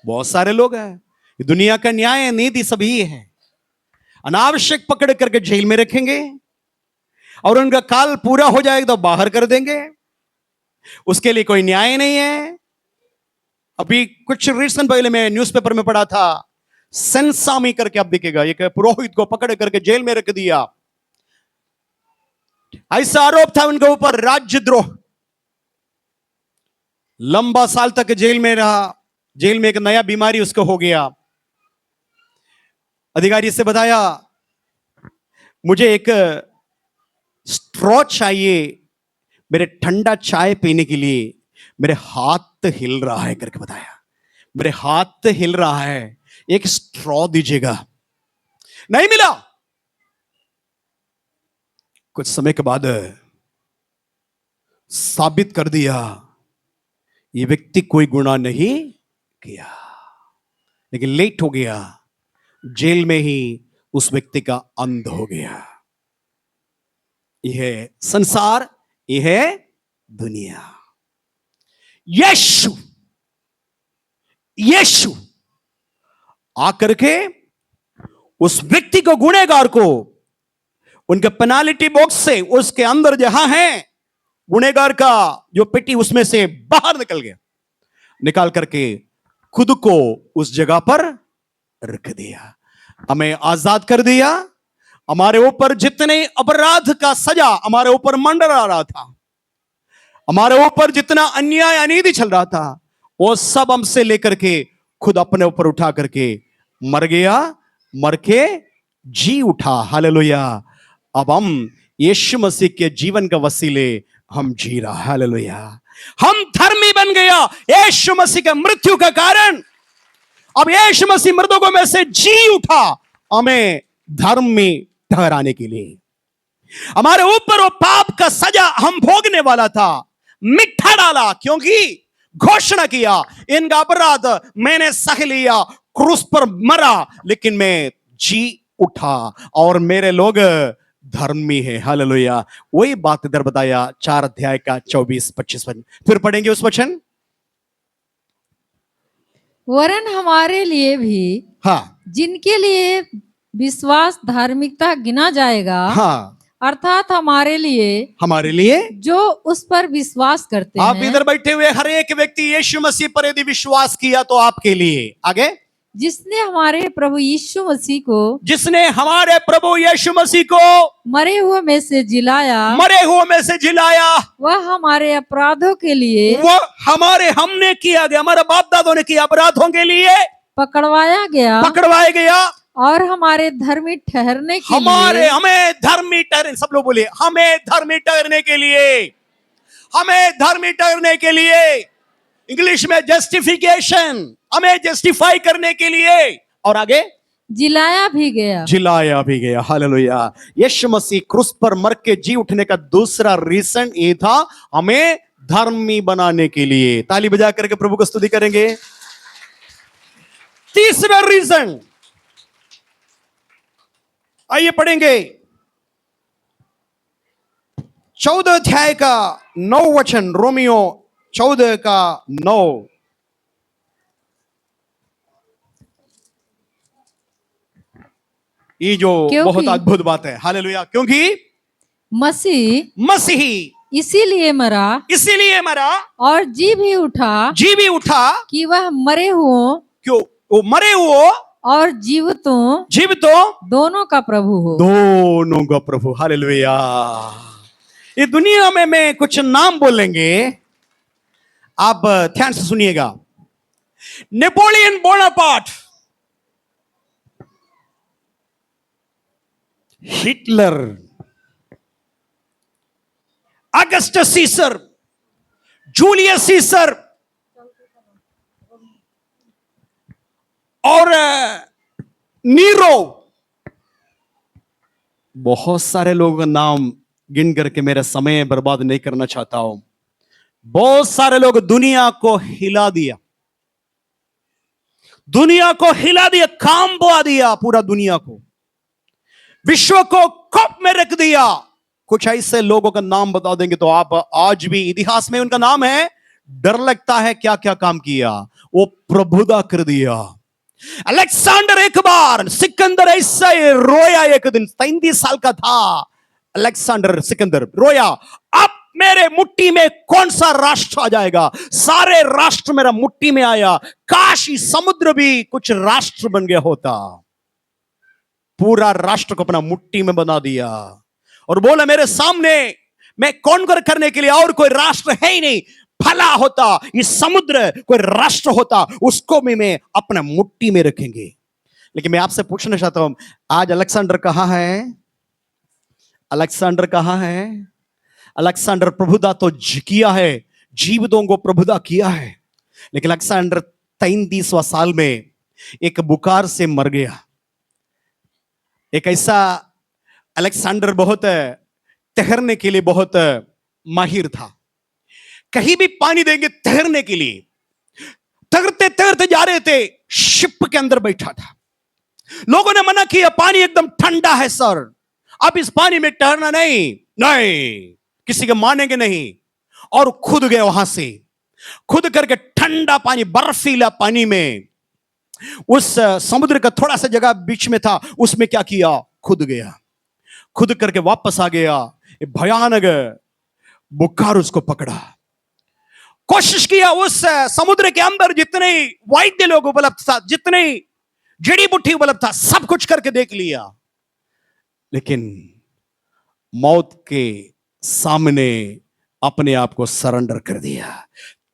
बहुत सारे लोग हैं, दुनिया का न्याय नीति सभी है। अनावश्यक पकड़ करके जेल में रखेंगे और उनका काल पूरा हो जाएगा तो बाहर कर देंगे। उसके लिए कोई न्याय नहीं है। अभी कुछ रिसेंट पहले मैं न्यूज़पेपर में पढ़ा था, सेंसामी करके अब दिखेगा, एक पुरोहित को पकड़ करके जेल में रख दिया। ऐसा आरोप था उनके ऊपर राज्यद्रोह। लंबा साल तक जेल में रहा। जेल में एक नया बीमारी उसको हो गया। अधिकारी से बताया मुझे एक स्ट्रॉ चाहिए मेरे ठंडा चाय पीने के लिए, मेरे हाथ हिल रहा है करके बताया। मेरे हाथ हिल रहा है, एक स्ट्रॉ दीजिएगा। नहीं मिला। कुछ समय के बाद साबित कर दिया ये व्यक्ति कोई गुनाह नहीं किया, लेकिन लेट हो गया। जेल में ही उस व्यक्ति का अंत हो गया। यह है संसार, यह है दुनिया। यीशु आकर के उस व्यक्ति को, गुनहगार को, उनके पेनाल्टी बॉक्स से, उसके अंदर जहां है गुनहगार का जो पेटी, उसमें से बाहर निकल गया। निकाल करके खुद को उस जगह पर रख दिया। हमें आजाद कर दिया। हमारे ऊपर जितने अपराध का सजा हमारे ऊपर मंडरा रहा था, हमारे ऊपर जितना अन्याय अनीति चल रहा था, वो सब हमसे लेकर के खुद अपने ऊपर उठा करके मर गया, मर के जी उठा। हालेलुया। अब हम यीशु मसीह के जीवन का वसीले हम जी रहा। हालेलुया। हम धर्मी बन गया यीशु मसीह के मृत्यु का कारण। अब यीशु मसीह मृतकों में से जी उठा हमें धर्मी ठहराने के लिए। हमारे ऊपर वो पाप का सजा हम भोगने वाला था, मिठा डाला, क्योंकि घोषणा किया इनका अपराध मैंने सह लिया, क्रूस पर मरा, लेकिन मैं जी उठा और मेरे लोग धर्मी है। हालेलुया। वही बात इधर बताया 4 अध्याय का 24-25 वचन। फिर पढ़ेंगे उस वचन। वरन हमारे लिए भी, हाँ, जिनके लिए विश्वास धार्मिकता गिना जाएगा, हाँ, अर्थात हमारे लिए जो उस पर विश्वास करते हैं। आप इधर बैठे हुए हर एक व्यक्ति यीशु मसीह पर यदि विश्वास किया तो आपके लिए, आगे, जिसने हमारे प्रभु यीशु मसीह को मरे हुए में से जिलाया, वह हमारे अपराधों के लिए, हमने किया गया, हमारे बाप दादों ने किया अपराधों के लिए पकड़वाया गया और हमारे धर्मी ठहरने के हमारे लिए, हमें धर्मी ठहरने, सब लोग बोलिए, हमें धर्मी ठहरने के लिए, हमें धर्मी ठहरने के लिए, इंग्लिश में जस्टिफिकेशन, हमें जस्टिफाई करने के लिए, और आगे जिलाया भी गया। जिलाया भी गया। हालेलुया। यीशु मसीह क्रूस पर मर के जी उठने का दूसरा रीजन ये था, हमें धर्मी बनाने के लिए। ताली बजा करके प्रभु को स्तुति करेंगे। तीसरा रीजन आइए पढ़ेंगे 14 अध्याय का 9 वचन, रोमियो 14 का 9। ये जो बहुत अद्भुत बात है। हालेलुया। क्योंकि मसीही इसीलिए मरा और जी भी उठा कि वह मरे हुओं, क्यों वो मरे हुओं और जीवितों दोनों का प्रभु हो। दोनों का प्रभु। हालेलुया। ये दुनिया में मैं कुछ नाम बोलेंगे, आप ध्यान से सुनिएगा। Napoleon Bonaparte, Hitler, Augustus Caesar, Julius Caesar और नीरो, बहुत सारे लोगों का नाम गिन करके मेरा समय बर्बाद नहीं करना चाहता हूं। बहुत सारे लोग दुनिया को हिला दिया, दुनिया को हिला दिया, काम बोआ दिया, पूरा दुनिया को, विश्व को कप में रख दिया। कुछ ऐसे लोगों का नाम बता देंगे तो आप आज भी इतिहास में उनका नाम है, डर लगता है क्या क्या काम किया, वो प्रभुदा कर दिया। अलेक्जेंडर एक बार, सिकंदर ऐसा रोया एक दिन, 33 साल का था अलेक्जेंडर सिकंदर, रोया, अब मेरे मुट्ठी में कौन सा राष्ट्र आ जाएगा, सारे राष्ट्र मेरा मुट्ठी में आया, काश समुद्र भी कुछ राष्ट्र बन गया होता। पूरा राष्ट्र को अपना मुट्ठी में बना दिया और बोला मेरे सामने मैं कॉन्कर करने के लिए और कोई राष्ट्र है ही नहीं, भला होता ये समुद्र कोई राष्ट्र होता, उसको भी मैं अपना मुट्ठी में रखेंगे। लेकिन मैं आपसे पूछना चाहता हूं, आज अलेक्जेंडर कहां है? अलेक्जेंडर कहां है? अलेक्जेंडर प्रभुदा तो किया है, जीवितों को प्रभुदा किया है, लेकिन अलेक्जेंडर 33वां साल में एक बुखार से मर गया। एक ऐसा अलेक्जेंडर बहुत तैरने के लिए बहुत माहिर था, कहीं भी पानी देंगे तैरने के लिए, तैरते तैरते जा रहे थे, शिप के अंदर बैठा था, लोगों ने मना किया पानी एकदम ठंडा है सर, अब इस पानी में तैरना नहीं, किसी के मानेंगे नहीं, और खुद गए वहां से, खुद करके ठंडा पानी, बर्फीला पानी में, उस समुद्र का थोड़ा सा जगह बीच में था, उसमें क्या किया, खुद गया, खुद करके वापस आ गया। भयानक बुखार उसको पकड़ा, कोशिश किया उस समुद्र के अंदर जितने वैद्य लोग उपलब्ध था, जितने जड़ी बूटी उपलब्ध था, सब कुछ करके देख लिया, लेकिन मौत के सामने अपने आप को सरेंडर कर दिया।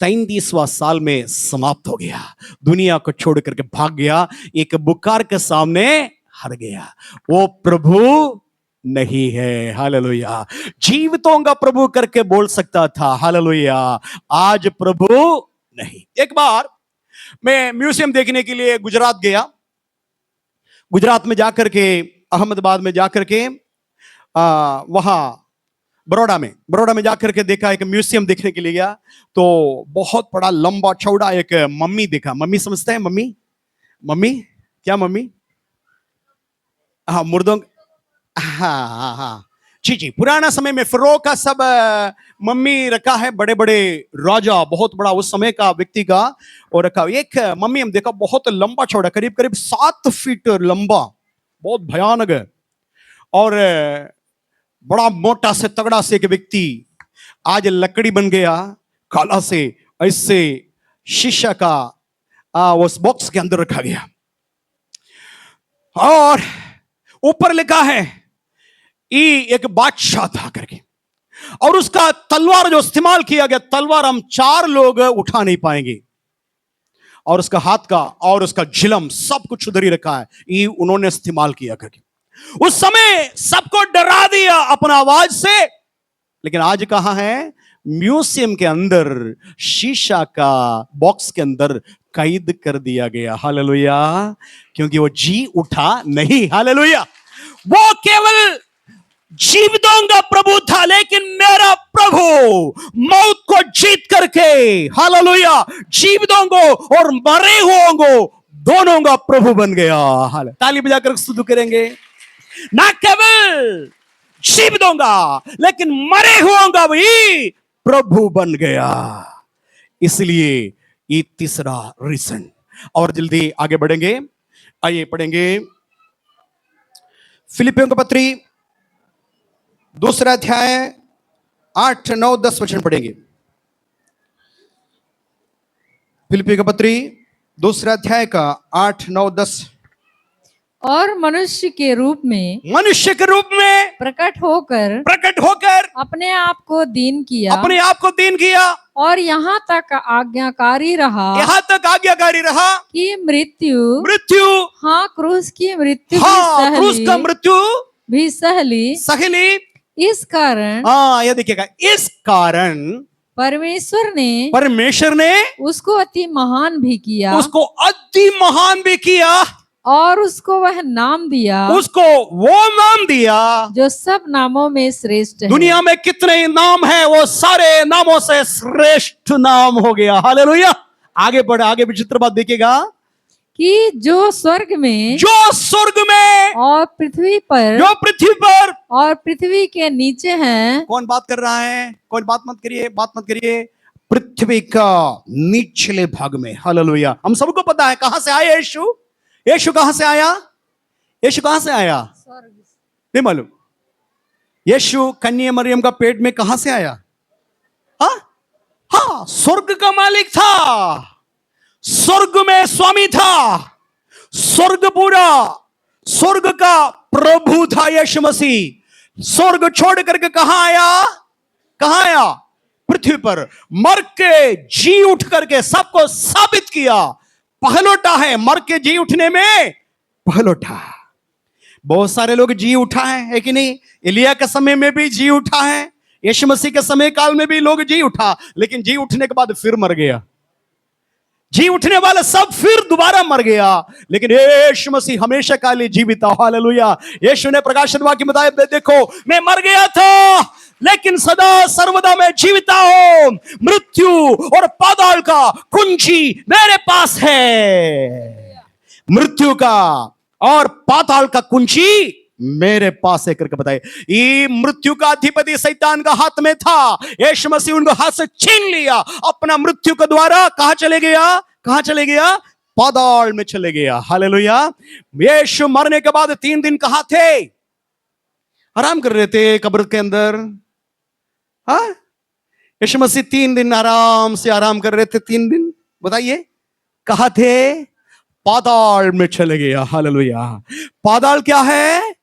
33वां साल में समाप्त हो गया, दुनिया को छोड़ करके भाग गया, एक बुखार के सामने हार गया। वो प्रभु नहीं है। हालेलुया। जीवितों का प्रभु करके बोल सकता था, हालेलुया, आज प्रभु नहीं। एक बार मैं म्यूजियम देखने के लिए गुजरात गया, गुजरात में जाकर के, अहमदाबाद में जाकर के, वहां बड़ौदा में जाकर के देखा, एक म्यूजियम देखने के लिए गया, तो बहुत बड़ा लंबा चौड़ा एक मम्मी देखा। मम्मी समझते हैं? मम्मी क्या मम्मी? हाँ, मुर्दों, हाँ, जी, पुराना समय में फिरौह का सब मम्मी रखा है, बड़े बड़े राजा, बहुत बड़ा उस समय का व्यक्ति का, और रखा एक मम्मी हम देखा, बहुत लंबा चौड़ा, करीब 7 फीट लंबा, बहुत भयानक है, और बड़ा मोटा से तगड़ा से एक व्यक्ति, आज लकड़ी बन गया, काला से ऐसे शीशा का उस बॉक्स के अंदर रखा गया, और ऊपर लिखा है ये एक बादशाह था करके, और उसका तलवार जो इस्तेमाल किया गया, तलवार हम 4 लोग उठा नहीं पाएंगे, और उसका हाथ का और उसका झिलम सब कुछ उधर ही रखा है, ये उन्होंने इस्तेमाल किया करके। उस समय सबको डरा दिया अपना आवाज से, लेकिन आज कहां है? म्यूजियम के अंदर शीशा का बॉक्स के अंदर कैद कर दिया गया। हालेलुया। क्योंकि वो जी उठा नहीं। हालेलुया। वो केवल जीवितों का प्रभु था, लेकिन मेरा प्रभु मौत को जीत करके, हालेलुया, जीवितों को और मरे हुओं को दोनों का प्रभु बन गया। ताली बजाकर स्तुति करेंगे। ना केवल जीवितों का, लेकिन मरे हुओं का भी प्रभु बन गया। इसलिए ये तीसरा रीजन। और जल्दी आगे बढ़ेंगे, आइए पढ़ेंगे फिलिपियों का पत्री 2 अध्याय 8, 9, 10 वचन पढ़ेंगे। फिलिपियों का पत्री 2 अध्याय का 8, 9, 10। और मनुष्य के रूप में प्रकट होकर अपने आप को दीन किया, और यहाँ तक आज्ञाकारी रहा कि मृत्यु, हाँ, क्रूस की मृत्यु क्रूस का मृत्यु भी सहली। इस कारण, यह देखिएगा, इस कारण परमेश्वर ने उसको अति महान भी किया, और उसको वह नाम दिया, जो सब नामों में श्रेष्ठ है। दुनिया में कितने नाम हैं, वो सारे नामों से श्रेष्ठ नाम हो गया। हालेलुया। आगे बढ़े, आगे विचित्र बात देखिएगा कि जो स्वर्ग में और पृथ्वी पर और पृथ्वी के नीचे हैं। कौन बात कर रहा है? कौन बात मत करिए। पृथ्वी का निचले भाग में। हालेलुया। हम सबको पता है कहां से आया यीशु कहां से आया? नहीं मालूम। यीशु कन्या मरियम का पेट में कहां से आया? हाँ, स्वर्ग का मालिक था, स्वर्ग में स्वामी था, स्वर्ग का प्रभु था यीशु मसीह। स्वर्ग छोड़ करके कहां आया? पृथ्वी पर मर के जी उठ करके सबको साबित किया, पहलोटा है। मर के जी उठने में पहलोटा। बहुत सारे लोग जी उठा है कि नहीं? एलिया के समय में भी जी उठा है, यीशु मसीह के समय काल में भी लोग जी उठा, लेकिन जी उठने के बाद फिर मर गया। जी उठने वाला सब फिर दोबारा मर गया, लेकिन यीशु मसीह हमेशा के लिए जीवित था। हालेलुया। यीशु ने प्रकाशित वाक्य में बताया, देखो मैं मर गया था, लेकिन सदा सर्वदा मैं जीविता हूं। मृत्यु और पाताल का कुंजी मेरे पास है। मृत्यु का और पाताल का कुंजी मेरे पास है करके बताए। ये मृत्यु का अधिपति शैतान का हाथ में था, यीशु मसीह उनको हाथ से छीन लिया। अपना मृत्यु के द्वारा कहां चले गया? पाताल में चले गया। हालेलुया। यीशु मरने के बाद 3 दिन कहां थे? आराम कर रहे थे कब्र के अंदर। यीशु मसीह 3 दिन आराम कर रहे थे। 3 दिन बताइए कहां थे? पाताल में चले गया। हालेलुया। पाताल क्या है?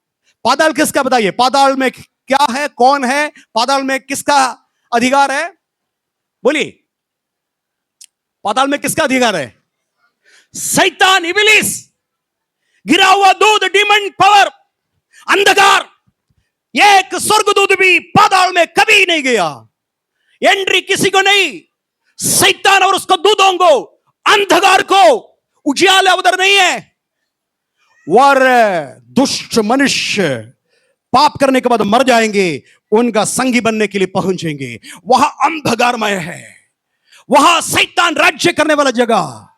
पाताल किसका? बताइए, पाताल में क्या है? कौन है? पाताल में किसका अधिकार है? बोलिए, पाताल में किसका अधिकार है? शैतान, इब्लीस, गिरा हुआ दूध, डीमन पावर, अंधकार। एक स्वर्गदूत भी पाताल में कभी नहीं गया, एंट्री किसी को नहीं। शैतान और उसको दूतों को, अंधकार को उजियाले उधर नहीं है। और दुष्ट मनुष्य पाप करने के बाद मर जाएंगे, उनका संगी बनने के लिए पहुंचेंगे। वहां अंधकारमय है, वहां शैतान राज्य करने वाला जगह,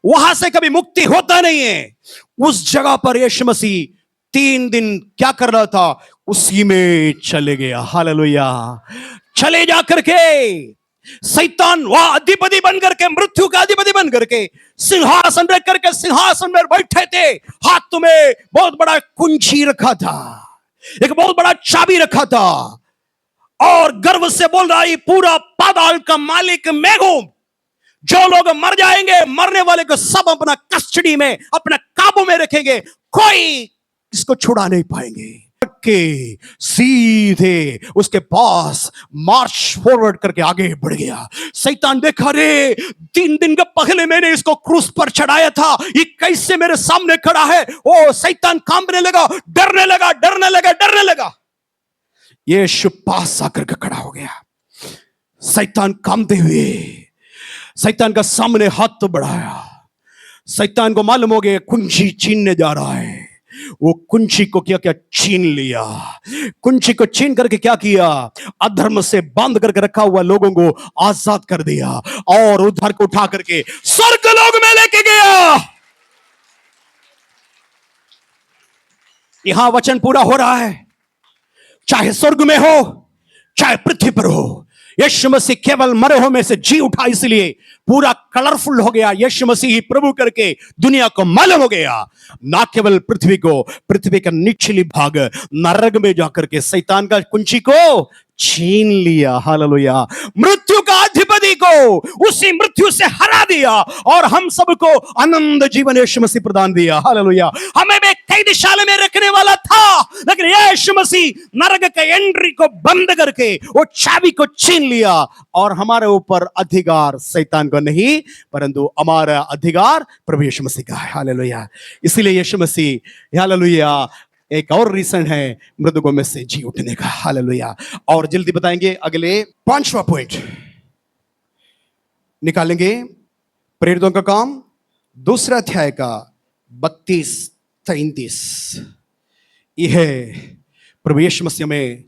वहां से कभी मुक्ति होता नहीं है। उस जगह पर यीशु मसीह 3 दिन क्या कर रहा था? उसी में चले गया। हालेलुया। चले जा करके शैतान वहां अधिपति बन करके, मृत्यु का अधिपति बन करके सिंहासन रख करके सिंहासन में बैठे थे। हाथ में बहुत बड़ा कुंजी रखा था, एक बहुत बड़ा चाबी रखा था, और गर्व से बोल रहा है, पूरा पाताल का मालिक मैं हूं। जो लोग मर जाएंगे, मरने वाले को सब अपना कस्टडी में, अपना काबू में रखेंगे, कोई इसको छुड़ा नहीं पाएंगे। के सीधे उसके पास मार्च फॉरवर्ड करके आगे बढ़ गया। शैतान देखा, रे 3 दिन के पहले मैंने इसको क्रूस पर चढ़ाया था, ये कैसे मेरे सामने खड़ा है। ओ शैतान कांपने लगा, डरने लगा, डरने लगा, डरने लगा। यीशु पास आकर के खड़ा हो गया। शैतान कांपते हुए शैतान का सामने हाथ तो बढ़ाया। शैतान को मालूम हो गया कुंजी छीनने जा रहा है। वो कुंजी को क्या क्या छीन लिया। कुंजी को छीन करके क्या किया, अधर्म से बांध करके रखा हुआ लोगों को आजाद कर दिया और उधर को उठा करके स्वर्ग लोक में लेके गया। यहां वचन पूरा हो रहा है, चाहे स्वर्ग में हो चाहे पृथ्वी पर हो। यीशु मसीह केवल मरे हुए में से जी उठा, इसलिए पूरा कलरफुल हो गया। यीशु मसीह ही प्रभु करके दुनिया को मालूम हो गया। ना केवल पृथ्वी को, पृथ्वी का निचली भाग नरक में जाकर के शैतान का कुंजी को छीन लिया। हालेलुया। मृत्यु का अधिपति को उसी मृत्यु से हरा दिया और हम सबको आनंद जीवन यीशु मसीह प्रदान दिया। हालेलुया। हमें भी कैदशाला में रखने वाला था, लेकिन यीशु मसीह नरक के एंट्री को बंद करके वो चाबी को छीन लिया और हमारे ऊपर अधिकार शैतान को नहीं, परंतु हमारा अधिकार प्रभु यीशु मसीह का है। हालेलुया। इसीलिए यीशु मसीह, हालेलुया, एक और रीजन है मृतकों में से जी उठने का। हालेलुया। और जल्दी बताएंगे अगले 5वां पॉइंट निकालेंगे। प्रेरितों का काम 2 अध्याय का 32-33। यह है प्रभु यीशु मसीह में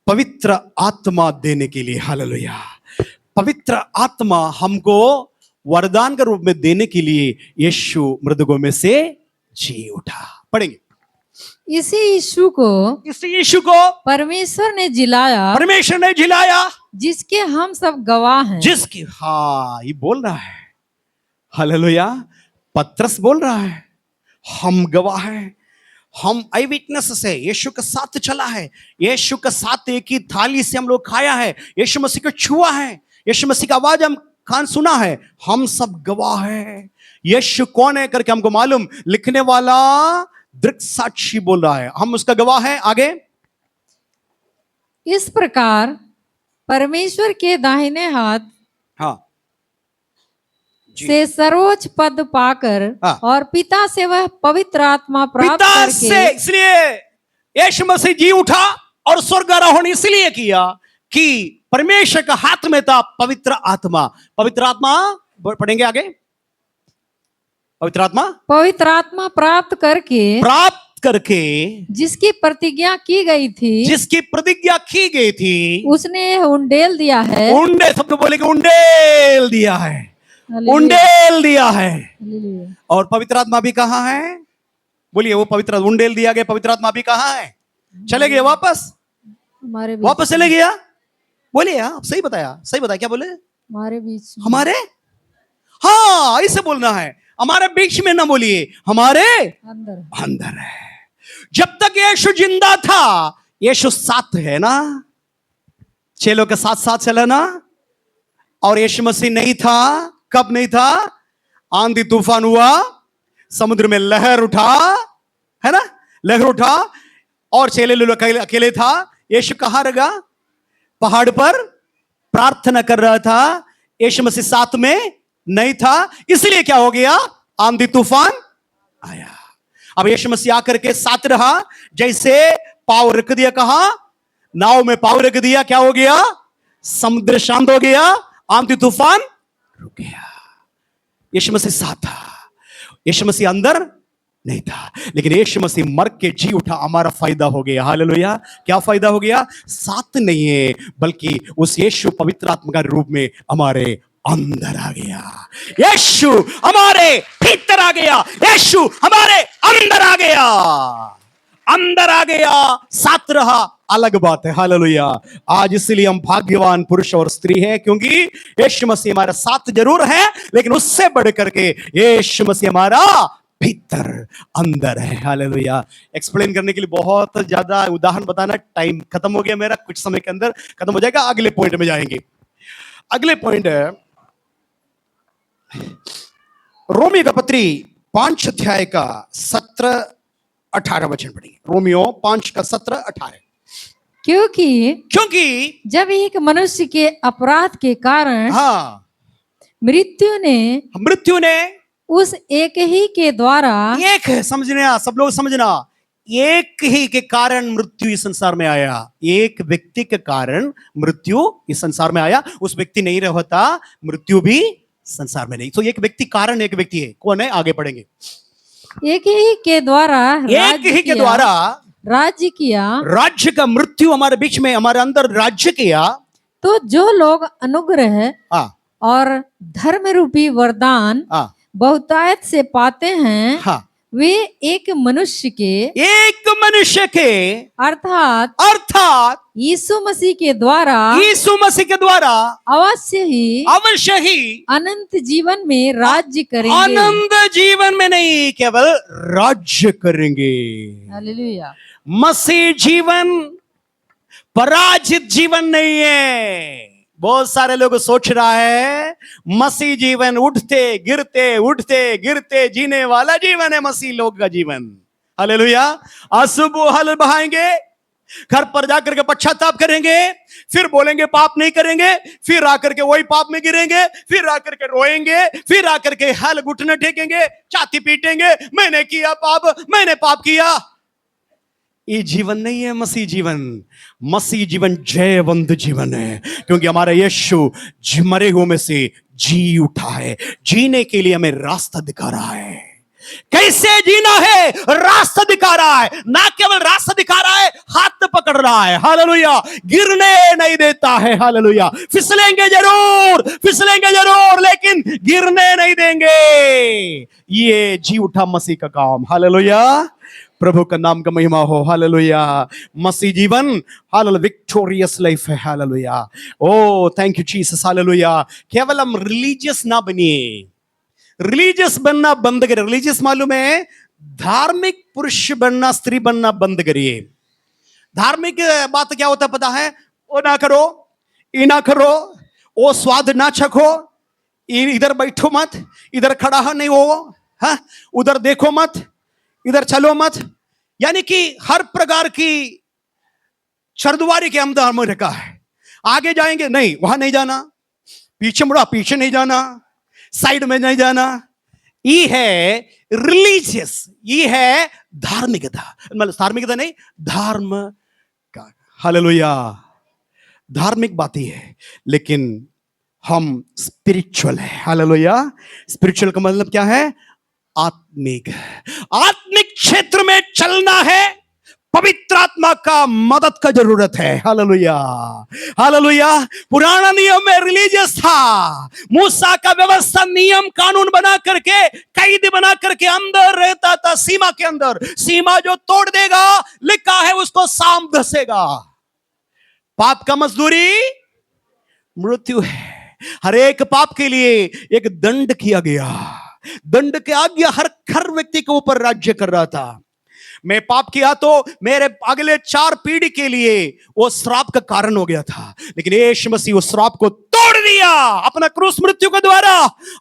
पवित्र आत्मा देने के लिए। हालेलुया। पवित्र आत्मा हमको वरदान के रूप में देने के लिए यीशु मृतकों में से जी उठा। पढ़ेंगे। इसी यीशु को परमेश्वर ने जिलाया, जिसके हम सब गवाह हैं। जिसकी, हाँ, ये बोल रहा है। हालेलुया। पत्रस बोल रहा है, हम गवाह हैं, हम आई विटनेस है। यीशु के साथ चला है, यीशु के साथ एक ही थाली से हम लोग खाया है, यीशु मसीह को छुआ है, यीशु मसीह का आवाज हम कान सुना है। हम सब गवाह हैं। यीशु कौन है करके हमको मालूम। लिखने वाला दृढ़ साक्षी बोल रहा है, हम उसका गवाह हैं। आगे, इस प्रकार परमेश्वर के दाहिने हाथ, हाँ, से सर्वोच्च पद पाकर, हाँ, और पिता से वह पवित्र आत्मा प्राप्त करके, इसलिए यीशु मसीह जी उठा और स्वर्गारोहण इसलिए किया कि परमेश्वर का हाथ में था पवित्र आत्मा। पवित्र आत्मा पढ़ेंगे आगे। पवित्र आत्मा प्राप्त करके जिसकी प्रतिज्ञा की गई थी, उसने उंडेल दिया है। सबको बोलेंगे उंडेल दिया है, उंडेल दिया है। और पवित्र आत्मा भी कहाँ है? बोलिए, वो पवित्र उंडेल दिया गया पवित्र आत्मा भी कहाँ है? चले गए वापस, वापस चले गया। बोलिए, आप सही बताया, क्या बोले? हमारे बीच, हमारे, हाँ, ऐसे बोलना है। हमारे बीच में ना बोलिए, हमारे अंदर है। जब तक यीशु जिंदा था, यीशु साथ है ना, चेलों के साथ साथ चला ना। और यीशु मसीह नहीं था, कब नहीं था? आंधी तूफान हुआ, समुद्र में लहर उठा, है ना, लहर उठा और चेले लोग अकेले था। यीशु कहां रहा? पहाड़ पर प्रार्थना कर रहा था। यीशु मसीह साथ में नहीं था, इसलिए क्या हो गया? आंधी तूफान आया। अब यीशु मसीह आकर के साथ रहा। जैसे पाव रख दिया, कहां? नाव में पाव रख दिया, क्या हो गया? समुद्र शांत हो गया, आंधी तूफान रुक गया। यीशु मसीह साथ था, यीशु मसीह अंदर नहीं था, लेकिन यीशु मसीह मर के जी उठा, हमारा फायदा हो गया। हालेलुया। क्या फायदा हो गया? साथ नहीं है, बल्कि उस यीशु पवित्र आत्मा का रूप में हमारे अंदर आ गया। यीशु हमारे भीतर आ गया, यीशु हमारे अंदर आ गया, अंदर आ गया, साथ रहा, अलग बात है। हालेलुया। आज इसलिए हम भाग्यवान पुरुष और स्त्री हैं, क्योंकि यीशु मसीह हमारे साथ जरूर है, लेकिन उससे बढ़ करके यीशु मसीह हमारा भीतर अंदर है। हालेलुया। एक्सप्लेन करने के लिए बहुत ज्यादा उदाहरण बताना, टाइम खत्म हो गया मेरा, कुछ समय के अंदर खत्म हो जाएगा। अगले पॉइंट में जाएंगे। अगले पॉइंट है रोमी का पत्री 5 अध्याय का 17 18 वचन पढ़िए। रोमियो 5:17-18। क्योंकि जब एक मनुष्य के अपराध के कारण हाँ, मृत्यु ने उस एक ही के द्वारा, एक है, समझना सब लोग समझना, एक ही के कारण मृत्यु इस संसार में आया। एक व्यक्ति के कारण मृत्यु इस संसार में आया। उस व्यक्ति नहीं रहता, मृत्यु भी संसार में नहीं। तो एक व्यक्ति कारण, एक व्यक्ति है, कौन है? आगे पढ़ेंगे। एक ही के द्वारा राज्य किया, राज्य का मृत्यु हमारे बीच में, हमारे अंदर राज्य किया। तो जो लोग अनुग्रह और धर्म रूपी वरदान बहुतायत से पाते हैं, वे एक मनुष्य के अर्थात यीशु मसीह के द्वारा अवश्य ही अनंत जीवन में राज्य करेंगे। अनंत जीवन में नहीं, केवल राज्य करेंगे। हालेलुया। मसीह जीवन पराजित जीवन नहीं है। बहुत सारे लोग सोच रहा है मसीह जीवन उठते गिरते जीने वाला जीवन है मसीह लोग का जीवन। हालेलुया। अशुभ हल बहाएंगे, घर पर जाकर के पश्चाताप करेंगे, फिर बोलेंगे पाप नहीं करेंगे, फिर आकर के वही पाप में गिरेंगे, फिर आकर के रोएंगे, फिर आकर के हल घुटने टेकेंगे, छाती पीटेंगे, मैंने किया पाप, मैंने पाप किया। ये जीवन नहीं है मसीह जीवन। मसीह जीवन जयवंत जीवन है, क्योंकि हमारा यीशु मरे हुए में से जी उठा है। जीने के लिए हमें रास्ता दिखा रहा है। कैसे जीना है रास्ता दिखा रहा है। ना केवल रास्ता दिखा रहा है, हाथ पकड़ रहा है। हालेलुया। गिरने नहीं देता है। हालेलुया। फिसलेंगे जरूर लेकिन गिरने नहीं देंगे। ये जी उठा मसीह का काम। हालेलुया। प्रभु का नाम का महिमा हो। हालेलुया। मसीह जीवन हालेलुया विक्टोरियस लाइफ है। Hallelujah. Oh thank you Jesus. Hallelujah. केवल हम रिलीजियस ना बनिए, रिलीजियस बनना बंद करिए। रिलीजियस मालूम है, धार्मिक पुरुष बनना, स्त्री बनना बंद करिए। धार्मिक बात क्या होता है पता है? वो ना करो, ये ना करो, वो स्वाद ना चखो, इधर बैठो मत, इधर खड़ा नहीं हो, हाँ, उधर देखो मत, इधर चलो मत। यानी कि हर प्रकार की शर्दवारी के अंदर में रखा है। आगे जाएंगे नहीं, वहां नहीं जाना, पीछे मुड़ा, पीछे नहीं जाना, साइड में नहीं जाना। ये है रिलीजियस, ये है धार्मिकता। मतलब धार्मिकता नहीं, धर्म का। हालेलुया। धार्मिक बात ही है, लेकिन हम स्पिरिचुअल है। हालेलुया। स्पिरिचुअल का मतलब क्या है? आत्मिक क्षेत्र में चलना है। पवित्र आत्मा का मदद का जरूरत है। हालेलुया। हालेलुया। पुराना नियम में रिलीजियस था। मूसा का व्यवस्था, नियम कानून बना करके, कैद बना करके अंदर रहता था, सीमा के अंदर। सीमा जो तोड़ देगा, लिखा है उसको सांप घसेगा। पाप का मजदूरी मृत्यु है। हर एक पाप के लिए एक दंड किया गया। दंड के आज्ञा हर व्यक्ति के ऊपर राज्य कर रहा था। मैं पाप किया तो मेरे अगले 4 पीढ़ी के लिए वो श्राप का कारण हो गया था, लेकिन यीशु मसीह उस श्राप को तोड़ दिया। अपना क्रूस मृत्यु के द्वारा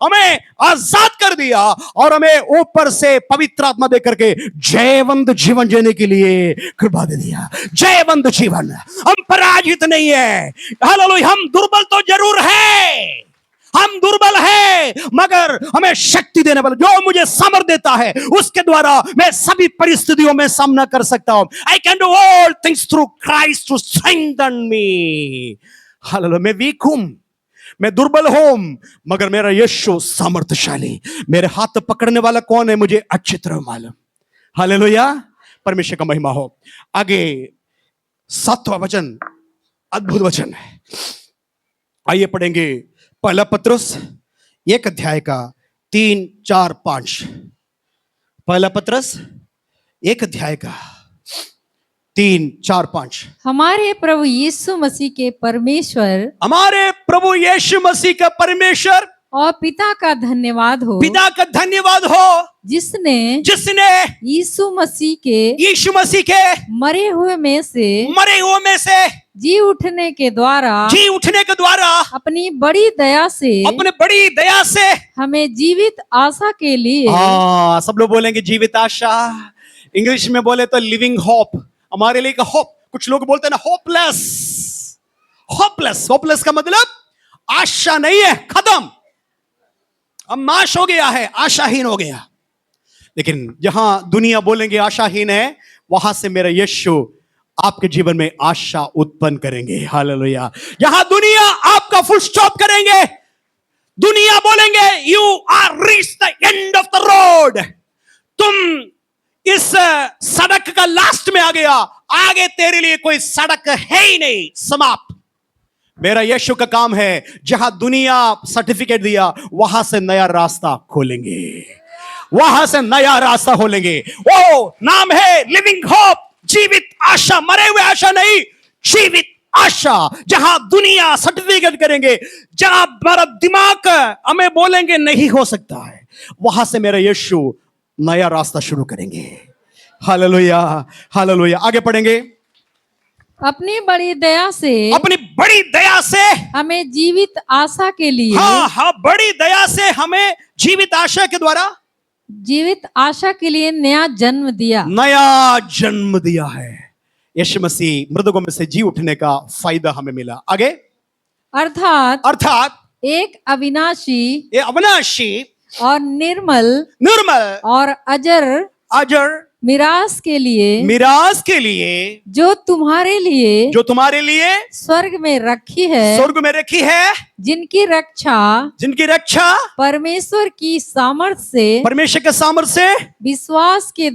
हमें आजाद कर दिया और हमें ऊपर से पवित्र आत्मा दे करके जयवंत जीवन जीने के लिए कृपा दे दिया। जयवंत जीवन। हम पराजित नहीं है। हालेलुया। हम दुर्बल तो जरूर है, हम दुर्बल है, मगर हमें शक्ति देने वाला जो मुझे सामर्थ देता है, उसके द्वारा मैं सभी परिस्थितियों में सामना कर सकता हूं। I can do all things through Christ to strengthen me. Hallelujah. मैं वीक हूं, मैं दुर्बल हूं, मगर मेरा यीशु सामर्थ्यशाली। मेरे हाथ पकड़ने वाला कौन है मुझे अच्छी तरह मालूम। हालेलुया। परमेश्वर का महिमा हो। आगे 7वां वचन, अद्भुत वचन है। आइए पढ़ेंगे पहला पत्रुस 1 अध्याय का 3, 4, 5। पहला पत्रुस 1 अध्याय का 3, 4, 5। हमारे प्रभु यीशु मसीह के परमेश्वर, हमारे प्रभु यीशु मसीह का परमेश्वर और पिता का धन्यवाद हो, पिता का धन्यवाद हो, जिसने यीशु मसीह के मरे हुए में से जी उठने के द्वारा अपनी बड़ी दया से हमें जीवित आशा के लिए। सब लोग बोलेंगे जीवित आशा। इंग्लिश में बोले तो लिविंग होप, हमारे लिए का होप। कुछ लोग बोलते हैं ना होपलेस। होपलेस, होपलेस का मतलब आशा नहीं है, खत्म, अब नाश हो गया है, आशाहीन हो गया। लेकिन जहां दुनिया बोलेंगे आशाहीन है, वहां से मेरा यीशु आपके जीवन में आशा उत्पन्न करेंगे। हालेलुया। जहां दुनिया आपका फुल स्टॉप करेंगे, दुनिया बोलेंगे you are reach the end of the road, तुम इस सड़क का लास्ट में आ गया, आगे तेरे लिए कोई सड़क है ही नहीं, समाप्त। मेरा यीशु का काम है, जहां दुनिया सर्टिफिकेट दिया, वहां से नया रास्ता खोलेंगे, वहां से नया रास्ता खोलेंगे। वो नाम है लिविंग होप, जीवित आशा, मरे हुए आशा नहीं, जीवित आशा। जहां दुनिया सर्टिफिकेट करेंगे, जहां हमारा दिमाग हमें बोलेंगे नहीं हो सकता है, वहां से मेरा यीशु नया रास्ता शुरू करेंगे। Hallelujah, hallelujah. आगे पढ़ेंगे। अपनी बड़ी दया से, अपनी बड़ी दया से हमें जीवित आशा के लिए, हाँ, बड़ी दया से हमें जीवित आशा के द्वारा, जीवित आशा के लिए नया जन्म दिया, नया जन्म दिया है। यीशु मसीह मृतकों में से जी उठने का फायदा हमें मिला। आगे, अर्थात एक अविनाशी, ये अविनाशी और निर्मल और अजर मिरास के लिए, जो तुम्हारे लिए स्वर्ग में रखी है, जिनकी रक्षा परमेश्वर के सामर्थ्य से विश्वास के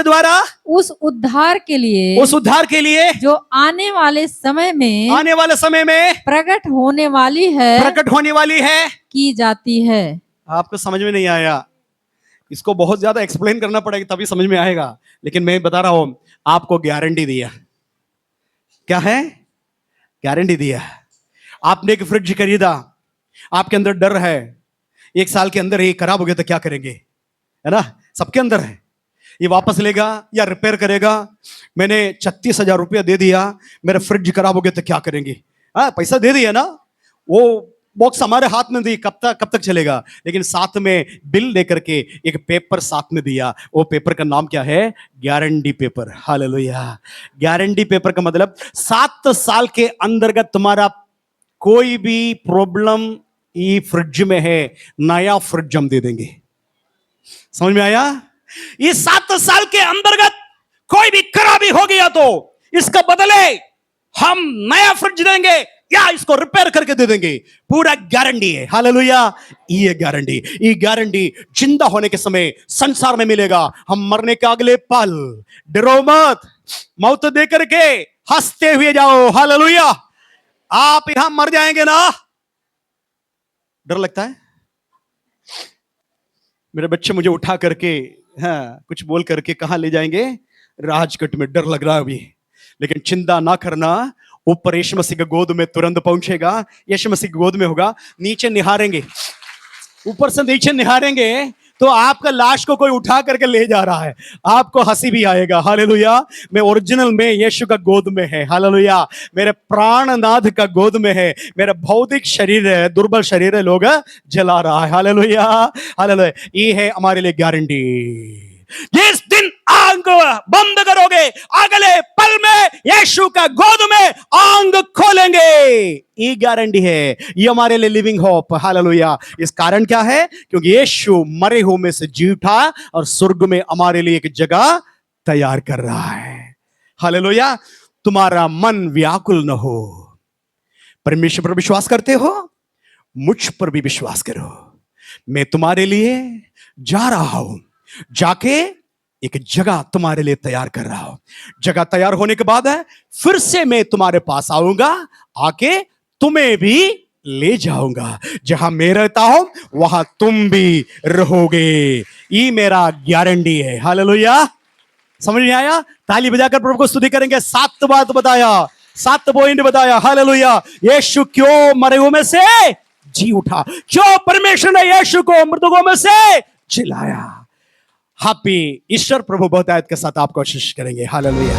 द्वारा उस उद्धार के लिए जो आने वाले समय में प्रकट होने वाली है की जाती है। आपको समझ में नहीं आया, इसको बहुत ज्यादा एक्सप्लेन करना पड़ेगा तभी समझ में आएगा, लेकिन मैं बता रहा हूं, आपको गारंटी दिया। क्या है? गारंटी दिया। आपने एक फ्रिज खरीदा, आपके अंदर डर है, 1 साल के अंदर ये खराब हो गया तो क्या करेंगे, है ना? सबके अंदर है, ये वापस लेगा या रिपेयर करेगा। मैंने 36,000 रुपया दे दिया, मेरा फ्रिज खराब हो गया तो क्या करेंगे? पैसा दे दिया ना, वो बॉक्स हमारे हाथ में दी, कब तक चलेगा? लेकिन साथ में बिल लेकर के एक पेपर साथ में दिया, वो पेपर का नाम क्या है? Guarantee paper. Hallelujah. Guarantee paper का मतलब 7 साल के अंतर्गत तुम्हारा कोई भी प्रॉब्लम ये फ्रिज में है, नया फ्रिज हम दे देंगे। समझ में आया? ये 7 साल के अंतर्गत कोई भी खराबी हो गया तो इसका बदले हम नया फ्रिज देंगे या इसको रिपेयर करके दे देंगे, पूरा गारंटी है। हालेलुया। ये गारंटी जिंदा होने के समय संसार में मिलेगा। हम मरने के अगले पल डरो मत, मौत दे करके हंसते हुए जाओ। हालेलुया। आप यहां मर जाएंगे ना, डर लगता है? मेरे बच्चे मुझे उठा करके कुछ बोल करके कहां ले जाएंगे? राजकट में। डर लग रहा है अभी, लेकिन चिंता ना करना, ऊपर यीशु मसीह के गोद में तुरंत पहुंचेगा। यीशु मसीह की गोद में होगा, नीचे निहारेंगे, ऊपर से नीचे निहारेंगे तो आपका लाश को कोई उठा करके ले जा रहा है, आपको हंसी भी आएगा। हालेलुया। मैं ओरिजिनल में यीशु का गोद में है। हालेलुया। मेरे प्राणनाथ का गोद में है। मेरा भौतिक शरीर है, दुर्बल शरीर है, लोग जला रहा है। Hallelujah, hallelujah. ये है हमारे लिए गारंटी। जिस दिन आंख बंद करोगे, अगले पल में यीशु का गोद में आंख खोलेंगे। ये गारंटी है, ये हमारे लिए लिविंग होप। हालेलुया। इस कारण क्या है? क्योंकि यीशु मरे हुए में से जी उठा और स्वर्ग में हमारे लिए एक जगह तैयार कर रहा है। हालेलुया। तुम्हारा मन व्याकुल न हो। परमेश्वर पर विश्वास करते हो, मुझ पर भी विश्वास करो। मैं तुम्हारे लिए जा रहा हूं, जाके एक जगह तुम्हारे लिए तैयार कर रहा हूं। जगह तैयार होने के बाद है फिर से मैं तुम्हारे पास आऊंगा, आके तुम्हें भी ले जाऊंगा। जहां मैं रहता हूं वहां तुम भी रहोगे। ये मेरा गारंटी है। हालेलुया। समझ में आया? ताली बजाकर प्रभु को स्तुति करेंगे। 7 बात बताया, 7 पॉइंट बताया। हालेलुया। यीशु क्यों मरे हुए में से जी उठा, क्यों परमेश्वर ने यीशु को मृतकों में से जिलाया। Happy Easter. प्रभु बहुत आयत के साथ आपको आशीष करेंगे। हालेलुया।